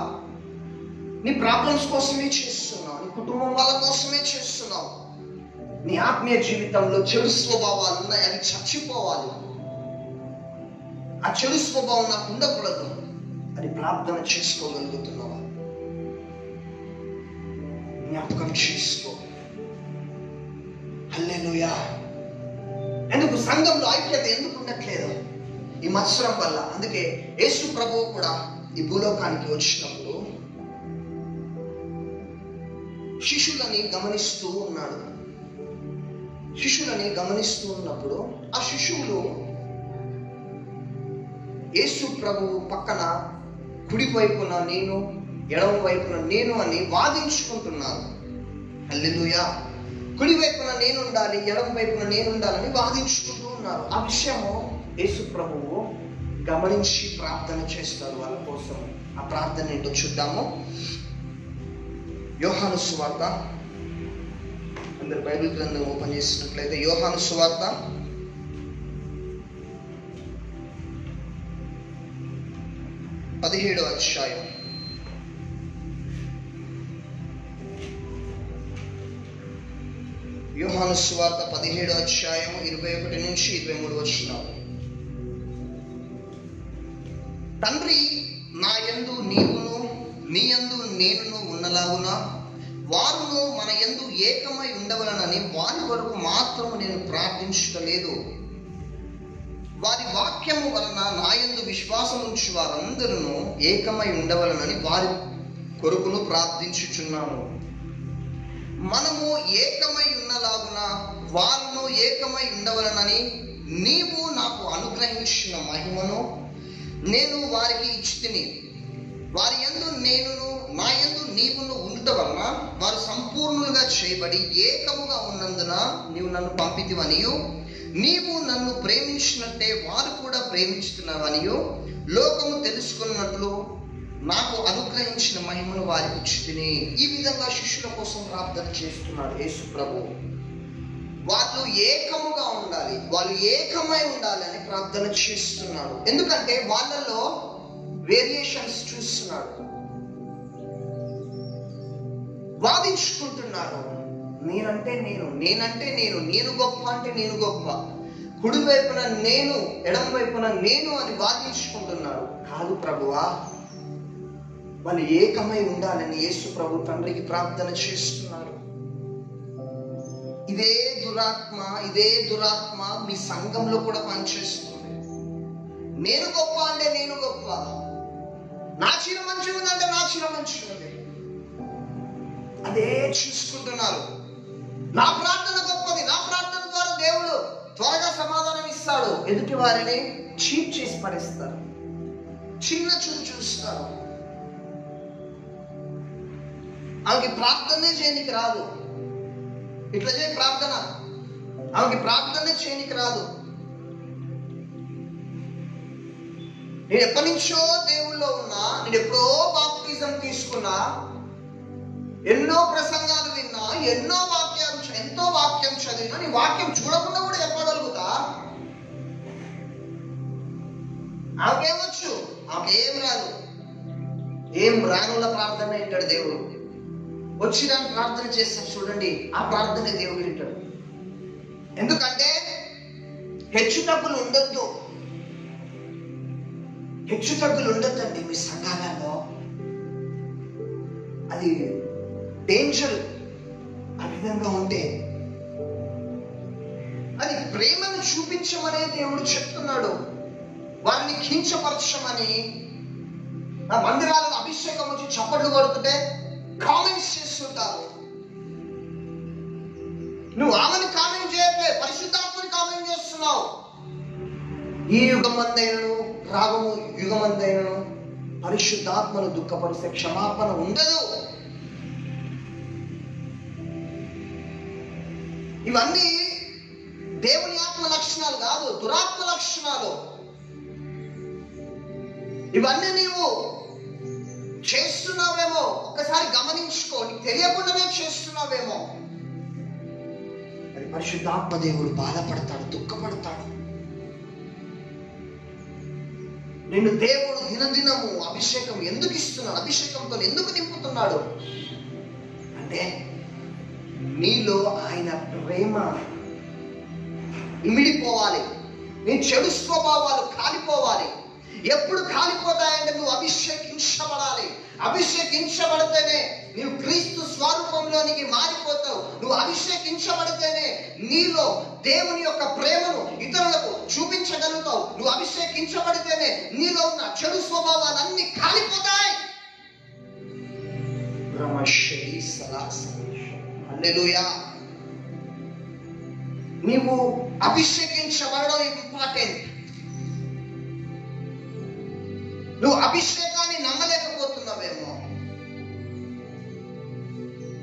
A: నీ ప్రాబ్లమ్స్ కోసమే చేస్తున్నావు? నీ కుటుంబం వాళ్ళ కోసమే చేస్తున్నావు? నీ ఆత్మీయ జీవితంలో చెడు స్వభావాలు ఉన్నాయి, అవి చచ్చిపోవాలి. ఆ చెడు స్వభావం నాకు ఉండకూడదు అని ప్రార్థన చేసుకోగలుగుతున్నావా? జ్ఞాపకం చేసుకో. హల్లెలూయా. ఎందుకు సంఘంలో ఐక్యత ఎందుకు ఉండట్లేదు? ఈ మత్సరం వల్ల. అందుకే యేసు ప్రభువు కూడా ఈ భూలోకానికి వచ్చినప్పుడు శిష్యులని గమనిస్తూ ఉన్నాడు. శిష్యులని గమనిస్తూ ఉన్నప్పుడు ఆ శిష్యులు యేసు ప్రభువు పక్కన కుడి వైపున నేను, ఎడమ వైపున నేను అని వాదించుకుంటున్నారు. హల్లెలూయా. కుడి వైపున నేను ఉండాలి, ఎడమ వైపున నేను ఉండాలని వాదించుకుంటూ ఉన్నారు. ఆ విషయము యేసు ప్రభువు గమనించి ప్రార్థన చేస్తారు వాళ్ళ కోసం. ఆ ప్రార్థన ఏంటో చూద్దాము. యోహాను సువార్త, అందరు బైబిల్ గ్రంథం ఓపెన్ చేసినట్లయితే యోహాను సువార్త 17వ అధ్యాయం. యోహాను సువార్త 17వ అధ్యాయం 21 నుంచి 23 వచనాలు. తండ్రి నా యందు నీవును, నీ యందు నేనును ఉన్నలాగున వారును మన యందు ఏకమై ఉండవలనని వారి వరకు మాత్రము నేను ప్రార్థించలేదు. వారి వాక్యము వలన నా యందు విశ్వాసం ఉంచి వారందరూ ఏకమై ఉండవలనని కొరకును ప్రార్థించుచున్నాము. మనము ఏకమై ఉన్నలాగున వారును ఏకమై ఉండవలనని నీవు నాకు అనుగ్రహించిన మహిమను నేను వారికి ఇచ్చితిని. వారి యందు నేనును నా యందు నీవును ఉండుట వలన వారు సంపూర్ణులుగా చేయబడి ఏకముగా ఉన్నందున నీవు నన్ను పంపితివనియు, నీవు నన్ను ప్రేమించినట్టే వారు కూడా ప్రేమించుతున్నావనియు లోకము తెలుసుకున్నట్లు నాకు అనుగ్రహించిన మహిమను వారికి ఇచ్చితిని. ఈ విధంగా శిష్యుల కోసం ప్రార్థన చేస్తున్నాడు యేసు ప్రభు. వాళ్ళు ఏకముగా ఉండాలి, వాళ్ళు ఏకమై ఉండాలి అని ప్రార్థన చేస్తున్నాడు. ఎందుకంటే వాళ్ళలో వేరియేషన్స్ చూస్తున్నాడు. వాదించుకుంటున్నాడు. నేనంటే నేను, నేనంటే నేను, నేను గొప్ప అంటే నేను గొప్ప, కుడి వైపున నేను, ఎడమ వైపున నేను అని వాదించుకుంటున్నాడు. కాదు ప్రభువా, వాళ్ళు ఏకమై ఉండాలని యేసు ప్రభు తండ్రికి ప్రార్థన చేస్తున్నారు. ఇదే దురాత్మ మీ సంఘంలో కూడా పనిచేస్తుంది. నేను గొప్ప అంటే నేను గొప్ప, నా చీర మంచిగా ఉందంటే నా చీర మంచిగా ఉంది, అదే చూసుకుంటున్నారు. నా ప్రార్థన గొప్పది, నా ప్రార్థన ద్వారా దేవుడు త్వరగా సమాధానం ఇస్తాడు. ఎదుటి వారిని చీట్ చేసి పడేస్తారు, చిన్న చూపు చూస్తారు. ఆమెకి ప్రార్థనే చేయనికి రాదు. ఇట్లా చేయ ప్రార్థన, ఆమెకి ప్రార్థనే చేయనికి రాదు. నేను ఎప్పటి నుంచో దేవుళ్ళో ఉన్నా, నేను ఎప్పుడో బాప్తిజం తీసుకున్నా, ఎన్నో ప్రసంగాలు విన్నా, ఎంతో వాక్యం చదివినా, నీ వాక్యం చూడకుండా కూడా చెప్పగలుగుతా. ఆమెకేమొచ్చు? ఆమెకేం రాదు. ఏం రానుల ప్రార్థన వింటాడు దేవుడు. వచ్చి దాన్ని ప్రార్థన చేస్తాడు చూడండి, ఆ ప్రార్థన దేవుడు వింటాడు. ఎందుకంటే హెచ్చు తగ్గులు ఉండొద్దండి మీ సంఘాలలో. అది డేంజర్. ఆ విధంగా ఉంటే అది ప్రేమను చూపించమనే దేవుడు చెప్తున్నాడు. వారిని కించపరచమని. నా మందిరాలలో అభిషేకం వచ్చి చప్పట్లు కొడుతుంటే కామెంట్స్ చేస్తుంటారు. నువ్వు ఆమెను కామెంట్ చేయట్లే, పరిశుద్ధాత్మని కామెంట్ చేస్తున్నావు. ఈ యుగమందైనను రాగము యుగమందైనను పరిశుద్ధాత్మను దుఃఖపరిస్తే క్షమాపణ ఉండదు. ఇవన్నీ దేవుని ఆత్మ లక్షణాలు కాదు, దురాత్మ లక్షణాలు. ఇవన్నీ నీవు చేస్తున్నావేమో ఒక్కసారి గమనించుకో. నీకు తెలియకుండానే చేస్తున్నావేమో. అది పరిశుద్ధాత్మ దేవుడు బాధపడతాడు, దుఃఖపడతాడు. నిన్ను దేవుడు దినదినము అభిషేకం ఎందుకు ఇస్తున్నాడు, అభిషేకంతో ఎందుకు నింపుతున్నాడు అంటే నీలో ఆయన ప్రేమ ఇమిడిపోవాలి. నీ చెడు స్వభావాలు కాలిపోవాలి. ఎప్పుడు కాలిపోతాయంటే నువ్వు అభిషేకించబడాలి. అభిషేకించబడితేనే నువ్వు క్రీస్తు స్వరూపంలోనికి మారిపోతావు. నువ్వు అభిషేకించబడితేనే నీలో దేవుని యొక్క ప్రేమను ఇతరులకు చూపించగలుగుతావు. నువ్వు అభిషేకించబడితేనే నీలో ఉన్న చెడు స్వభావాలన్నీ కాలిపోతాయి. హల్లెలూయా. నీవు అభిషేకించబడడం ఇంపార్టెంట్. నువ్వు అభిషేకాన్ని నమ్మలేకపోతున్నావేమో.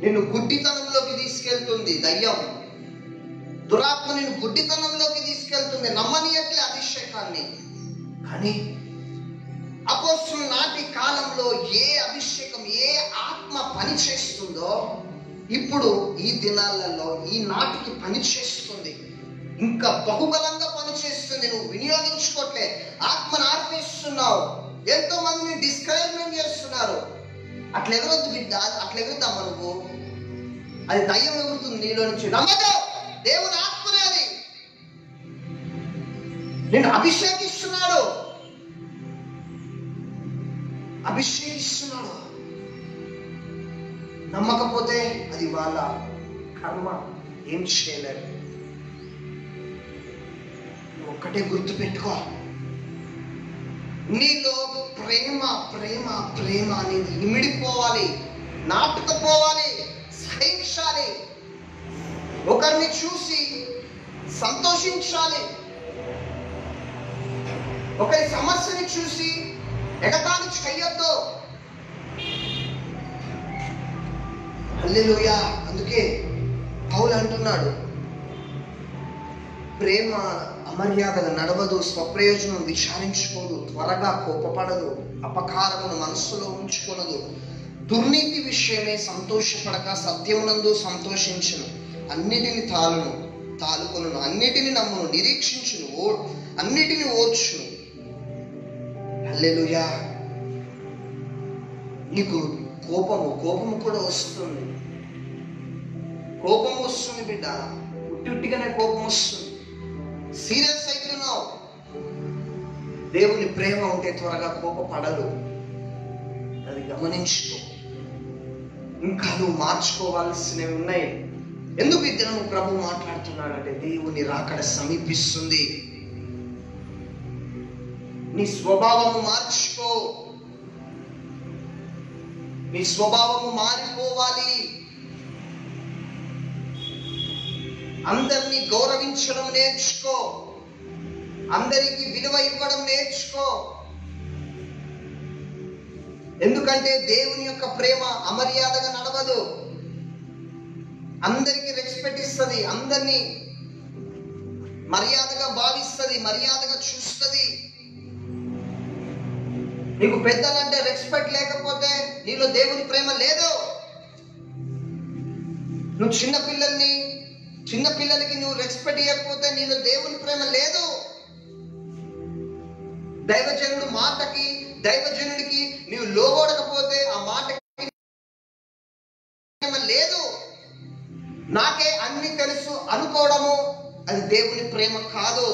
A: నిన్ను గుడ్డితనంలోకి తీసుకెళ్తుంది దయ్యం. దురాత్మ నిన్ను గుడ్డితనంలోకి తీసుకెళ్తుంది, నమ్మనీయట్లే అభిషేకాన్ని. కానీ అపోస్తలుల నాటి కాలంలో ఏ అభిషేకం, ఏ ఆత్మ పని చేస్తుందో ఇప్పుడు ఈ దినాలలో ఈ నాటికి పని చేస్తుంది. ఇంకా బహుబలంగా పనిచేస్తుంది. నువ్వు వినియోగించుకోవట్లే, ఆత్మను ఆర్పేస్తున్నావు. ఎంతో మందిని డిస్కరేజ్మెంట్ చేస్తున్నారు. అట్లా ఎగరొద్దు బిడ్డ, అట్లా ఎగురుతామా నువ్వు? అది దయ్యం ఎగురుతుంది నీలో నుంచి. నమ్మదు, దేవుని ఆత్మనే అది. నేను అభిషేకిస్తున్నాడు. నమ్మకపోతే అది వాళ్ళ కర్మ, ఏం చేయలేరు. ఒక్కటే గుర్తు పెట్టుకో, నీలో ప్రేమ ప్రేమ ప్రేమ అనేది ఇమిడిపోవాలి, నాటుకుపోవాలి, సహించాలి. ఒకరిని చూసి సంతోషించాలి, ఒకరి సమస్యని చూసి ఎగతాళి చేయొద్దు. హల్లెలూయా. అందుకే పౌలు అంటున్నాడు, ప్రేమ అమర్యాదగా నడవదు, స్వప్రయోజనం విచారించుకోదు, త్వరగా కోపపడదు, అపకారమును మనస్సులో ఉంచుకొనదు, దుర్నీతి విషయమే సంతోషపడక సత్యమునందు సంతోషించును, అన్నిటిని తాలుకొను, అన్నిటిని నమ్మును, నిరీక్షించును, అన్నిటిని ఓర్చును. హల్లెలూయా. నీకు కోపము కూడా వస్తుంది. కోపం వస్తుంది బిడ్డ, ఉట్టిగానే కోపం వస్తుంది. సీరియస్ అవుతున్నావు. దేవుని ప్రేమ ఉంటే త్వరగా కోపపడరు. అది గమనించుకో. ఇంకా నువ్వు మార్చుకోవాల్సినవి ఉన్నాయి. ఎందుకు ఇద్దరు ప్రభు మాట్లాడుతున్నాడంటే దేవుని రాకడ సమీపిస్తుంది. నీ స్వభావము మార్చుకో. నీ స్వభావము మారిపోవాలి. అందరినీ గౌరవించడం నేర్చుకో. అందరికీ విలువ ఇవ్వడం నేర్చుకో. ఎందుకంటే దేవుని యొక్క ప్రేమ అమర్యాదగా నడవదు. అందరికీ రెస్పెక్ట్ ఇస్తుంది, అందరినీ మర్యాదగా భావిస్తుంది, మర్యాదగా చూస్తుంది. నీకు పెద్దలంటే రెస్పెక్ట్ లేకపోతే నీలో దేవుని ప్రేమ లేదు. నువ్వు చిన్నపిల్లలకి నువ్వు రెస్పెక్ట్ ఇవ్వకపోతే నీలో దేవుని ప్రేమ లేదు. దైవజనుడికి నీవు లోబడకపోతే ఆ మాటకి ప్రేమ లేదు. నాకే అన్ని తెలుసు అనుకోవడము అది దేవుని ప్రేమ కాదు.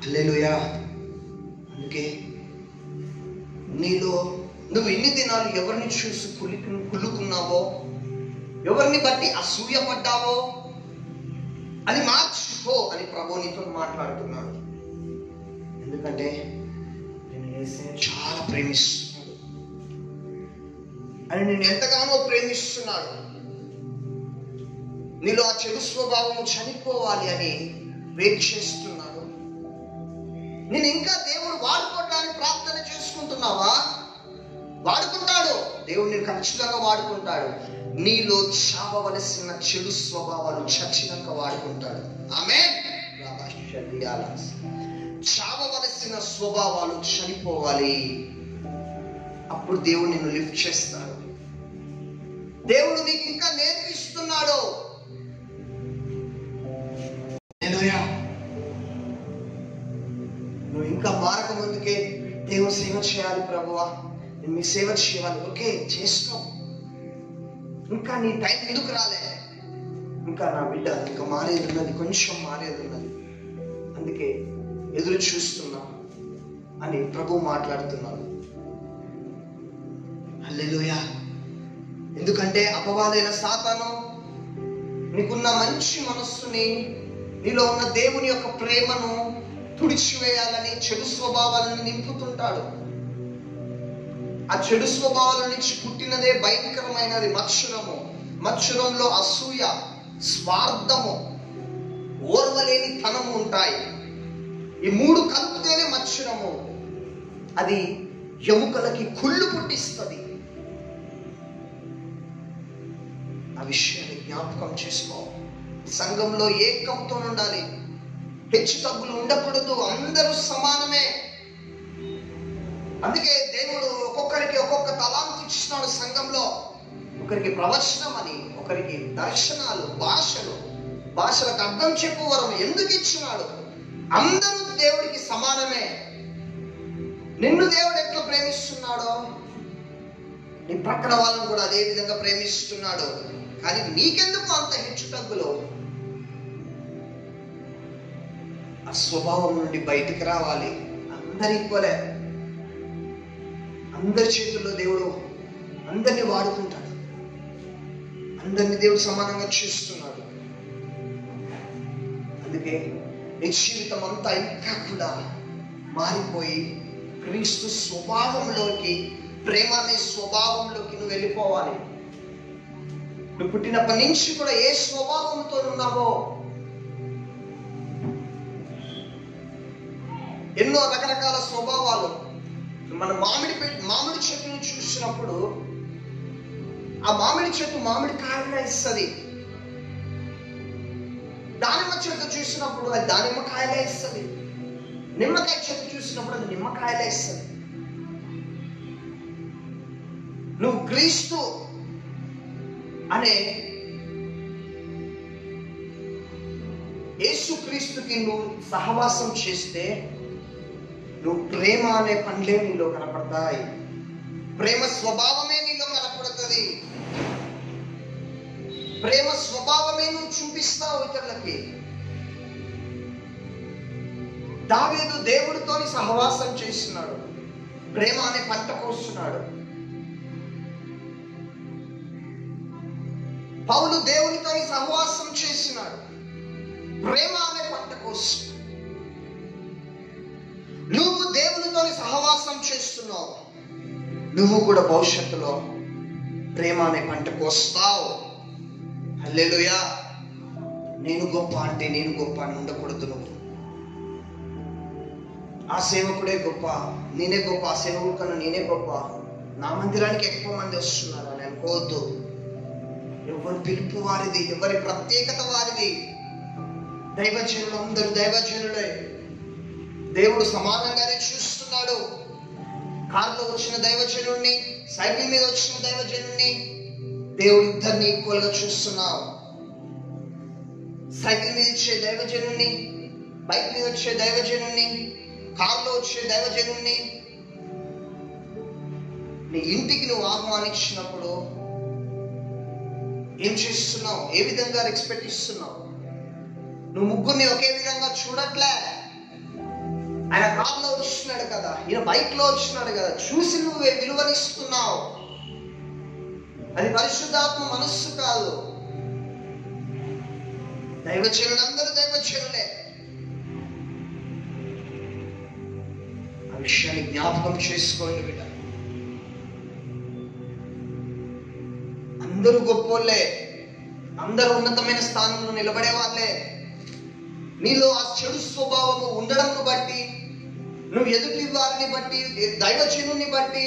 A: హల్లెలూయా. అందుకే నీలో నువ్వు ఇన్ని దినాలు ఎవరిని చూసి కుళ్ళుకున్నావో, ఎవరిని బట్టి అసూయపడ్డావో అది మార్చుకో అని ప్రభు నీతో మాట్లాడుతున్నాడు. ఎందుకంటే నేను యేసుని చాలా ప్రేమిస్తున్నాడు, అని నేను ఎంతగానో ప్రేమిస్తున్నాడు. నీలో ఆ చెడు స్వభావము చనిపోవాలి అని వెయిట్ చేస్తున్నాడు. నేను ఇంకా దేవుడు వాడుకోవడానికి ప్రార్థన చేసుకుంటున్నావా? వాడుకుంటాడు. దేవుడు నేను ఖచ్చితంగా వాడుకుంటాడు. నీలో చావవలసిన చెడు స్వభావాలు చచ్చినాక వాడుకుంటాడు. ఆమేన్. చావవలసిన స్వభావాలు చనిపోవాలి. అప్పుడు దేవుడు నిన్ను లిఫ్ట్ చేస్తాడు. దేవుడు నీకు ఇంకా నేర్పిస్తున్నాడు. నువ్వు ఇంకా మారక ముందుకే దేవుని సేవ చేయాలి. ప్రభువా, నేను మీ సేవ చేయాలి. ఓకే, చేసుకో. ఇంకా నీ టైం ఎందుకు రాలే? ఇంకా నా బిడ్డ ఇంకా మారేది ఉన్నది, కొంచెం మారేది ఉన్నది, అందుకే ఎదురు చూస్తున్నా అని ప్రభు మాట్లాడుతున్నాడు. హల్లెలూయా. ఎందుకంటే అపవాదైన సాతాను నీకున్న మంచి మనస్సుని, నీలో ఉన్న దేవుని యొక్క ప్రేమను తుడిచివేయాలని చెడు స్వభావాలను నింపుతుంటాడు. ఆ చెడు స్వభావాల నుంచి పుట్టినదే భయంకరమైనది మత్సరము. మత్సరంలో అసూయ, స్వార్థము, ఓర్వలేని తనము ఉంటాయి. ఈ మూడు కలిపితేనే మత్సరము. అది ఎముకలకి కుళ్ళు పుట్టిస్తుంది. ఆ విషయాన్ని జ్ఞాపకం చేసుకో. సంఘంలో ఏకంతో ఉండాలి. హెచ్చు తగ్గులు ఉండకూడదు. అందరూ సమానమే. అందుకే దేవుడు ఒక్కొక్కరికి ఒక్కొక్క తలాంతు ఇచ్చినాడు సంఘంలో. ఒకరికి ప్రవచనం అని, ఒకరికి దర్శనాలు, భాషలకు అర్థం చెప్పు వరం ఎందుకు ఇచ్చినాడు? అందరూ దేవుడికి సమానమే. నిన్ను దేవుడు ఎట్లా ప్రేమిస్తున్నాడో నీ ప్రక్కన వాళ్ళని కూడా అదే విధంగా ప్రేమిస్తున్నాడు. కానీ నీకెందుకు అంత హెచ్చు తగ్గులు? ఆ స్వభావం నుండి బయటికి రావాలి. అందరి ఈక్వలే. అందరి చేతుల్లో దేవుడు అందరినీ వాడుకుంటాడు. అందరినీ దేవుడు సమానంగా చూస్తున్నాడు. అందుకే నీ జీవితం అంతా ఇంకా కూడా మారిపోయి క్రీస్తు స్వభావంలోకి, ప్రేమ అనే స్వభావంలోకి నువ్వు వెళ్ళిపోవాలి. నువ్వు పుట్టినప్పటి నుంచి కూడా ఏ స్వభావంతో ఉన్నావో, ఎన్నో రకరకాల స్వభావాలు. మన మామిడి చెట్టును చూసినప్పుడు ఆ మామిడి చెట్టు మామిడి కాయలు ఇస్తుంది. దానిమ్మ చెట్టు చూసినప్పుడు అది దానిమ్మకాయలే ఇస్తుంది. నిమ్మకాయ చెట్టు చూసినప్పుడు అది నిమ్మకాయలే ఇస్తుంది. నువ్వు క్రీస్తు అనే యేసుక్రీస్తుకి నువ్వు సహవాసం చేస్తే నువ్వు ప్రేమ అనే పండ్లే నీలో కనపడతాయి. ప్రేమ స్వభావమే నీలో కనపడుతుంది. ప్రేమ స్వభావమే నువ్వు చూపిస్తావు ఇతరులకి. దావీదు దేవుడితో సహవాసం చేస్తున్నాడు, ప్రేమ అనే పంట కోస్తున్నాడు. పౌలు దేవునితో సహవాసం చేస్తున్నాడు, ప్రేమ అనే పంట కోస్తున్నాడు. నువ్వు దేవునితో సహవాసం చేస్తున్నావు, నువ్వు కూడా భవిష్యత్తులో ప్రేమ అనే పంట కోస్తావు. హల్లెలూయా. నేను గొప్ప అంటే నేను గొప్ప అని ఉండకూడదు. నువ్వు ఆ సేవకుడే గొప్ప, నేనే గొప్ప, ఆ సేవకుడు కన్నా నేనే గొప్ప, నా మందిరానికి ఎక్కువ మంది వస్తున్నారు అని అనుకోవద్దు. ఎవరి పిలుపు వారిది, ఎవరి ప్రత్యేకత వారిది. దైవజనులు అందరూ దైవజనులే. దేవుడు సమానంగానే చూస్తున్నాడు. కారులో వచ్చిన దైవజనుడిని, సైకిల్ మీద వచ్చిన దైవజనుడిని దేవుడు ఇద్దరిని ఈక్వల్ గా చూస్తున్నావు. సైకిల్ మీద వచ్చే దైవజనుడిని, బైక్ మీద వచ్చే దైవజనుడిని, కారులో వచ్చే దైవజనుడిని నీ ఇంటికి నువ్వు ఆహ్వానించినప్పుడు ఏం చేస్తున్నావు? ఏ విధంగా రెస్పెక్ట్ ఇస్తున్నావు? నువ్వు ముగ్గురిని ఒకే విధంగా చూడట్లే. ఆయన కారులో వస్తున్నాడు కదా, ఈయన బైక్ లో వచ్చినాడు కదా, చూసి నువ్వే విలువనిస్తున్నావు. అది పరిశుద్ధాత్మ మనస్సు కాదు. దైవజనులందరూ దైవజనులే. ఆ విషయాన్ని జ్ఞాపకం చేసుకోండి బిడ్డ. అందరూ గొప్పోళ్ళే, అందరూ ఉన్నతమైన స్థానంలో నిలబడే వాళ్ళే. నీలో ఆ చెడు స్వభావము ఉండడంను బట్టి, నువ్వు ఎదుటి వారిని బట్టి, దైవజనుని బట్టి,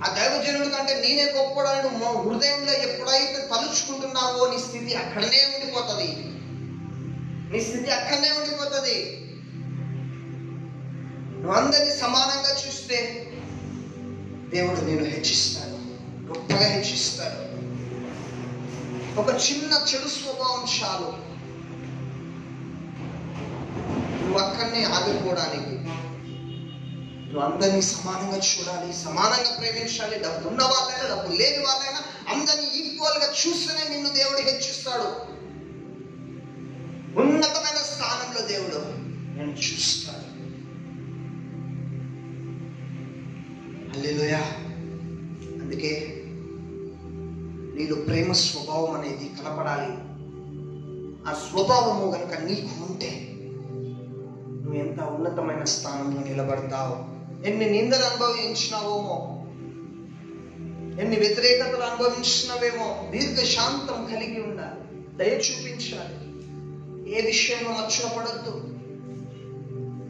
A: ఆ దైవజనుడి కంటే నేనే గొప్పడని నువ్వు హృదయంలో ఎప్పుడైతే తలుచుకుంటున్నావో నీ స్థితి అక్కడనే ఉండిపోతుంది. నీ స్థితి అక్కడనే ఉండిపోతుంది. నువ్వు అందరినీ సమానంగా చూస్తే దేవుడు నేను హెచ్చిస్తాడు, గొప్పగా హెచ్చిస్తాడు. ఒక చిన్న చెడు స్వభావం చాలు నువ్వు అక్కడనే ఆగిపోవడానికి. నువ్వు అందరినీ సమానంగా చూడాలి, సమానంగా ప్రేమించాలి. డబ్బు ఉన్న వాళ్ళైనా డబ్బు లేని వాళ్ళైనా అందరినీ ఈక్వల్ గా చూస్తేనే నిన్ను దేవుడు హెచ్చిస్తాడు. ఉన్నతమైన స్థానంలో దేవుడు నేను చూస్తాడు. హల్లెలూయా. అందుకే నీలో ప్రేమ స్వభావం అనేది కనపడాలి. ఆ స్వభావము కనుక నీకు ఉంటే నువ్వు ఎంత ఉన్నతమైన స్థానంలో నిలబడతావు. ఎన్ని నిందలు అనుభవించినావేమో, ఎన్ని వ్యతిరేకతలు అనుభవించినవేమో, దీర్ఘశాంతం కలిగి ఉండాలి, దయ చూపించాలి. ఏ విషయంలో మర్చిపడద్దు,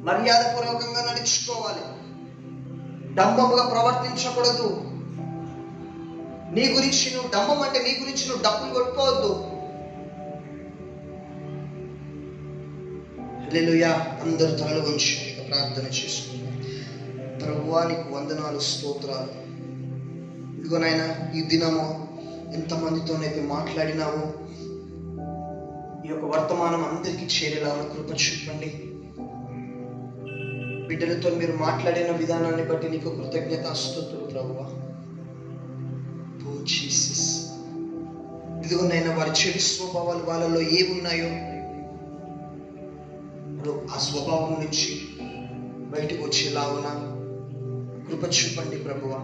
A: మర్యాదపూర్వకంగా నడుచుకోవాలి, డంబముగా ప్రవర్తించకూడదు. నీ గురించి నువ్వు డంబం అంటే నీ గురించి నువ్వు డబ్బులు కొట్టుకోవద్దు. హల్లెలూయా. అందరూ తలలు వంచి ప్రార్థన చేసుకుందాం. ప్రభువా నీకు వందనాలు, స్తోత్రాలు. ఇదిగో నాయనా, ఈ దినము ఎంతమందితోనైతే మాట్లాడినావో ఈ యొక్క వర్తమానం అందరికీ చేరేలాగా కృప చూపండి. బిడ్డలతో మీరు మాట్లాడిన విధానాన్ని బట్టి నీకు కృతజ్ఞతాస్తుతులు ప్రభువా. జీసస్, ఇదిగో నైనా వారి చెడు స్వభావాలు వాళ్ళలో ఏమున్నాయో ఆ స్వభావం నుంచి బయటకు వచ్చేలాగున కృప చూపండి ప్రభువా.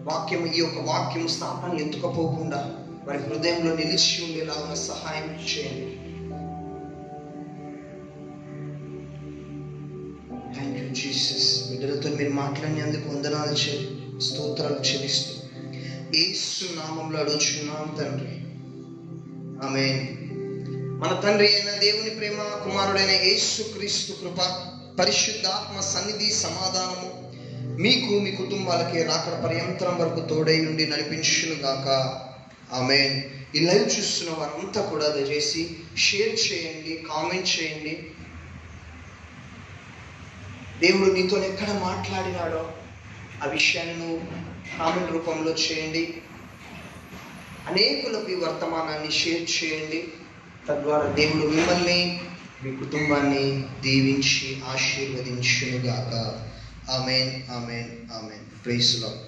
A: వాక్యం, ఈ యొక్క వాక్యం స్థాపాన్ని ఎత్తుకపోకుండా వారి హృదయంలో నిలిచి ఉండేలాగా సహాయం చేయండి. మీరు మాట్లాడినందుకు వందనాలు స్తోత్రాలు చెల్లిస్తూ యేసు నామములో అడుగుచున్నాం తండ్రి, ఆమేన్. మన తండ్రి అయిన దేవుని ప్రేమ, కుమారుడైన యేసు క్రీస్తు కృప, పరిశుద్ధాత్మ సన్నిధి, సమాధానము మీకు మీ కుటుంబాలకి రాకడ పర్యంతరం వరకు తోడై ఉండి నడిపించును గాక. ఆమేన్. ఈ లైవ్ చూస్తున్న వారంతా కూడా దయచేసి షేర్ చేయండి, కామెంట్ చేయండి. దేవుడు నీతో ఎక్కడ మాట్లాడినాడో ఆ విషయాన్ని నువ్వు కామెంట్ రూపంలో చేయండి. అనేకులకు ఈ వర్తమానాన్ని షేర్ చేయండి. తద్వారా దేవుడు మిమ్మల్ని, మీ కుటుంబాన్ని దీవించి ఆశీర్వదించును గాక. ఆమేన్, ఆమేన్, ఆమేన్. Praise the lord.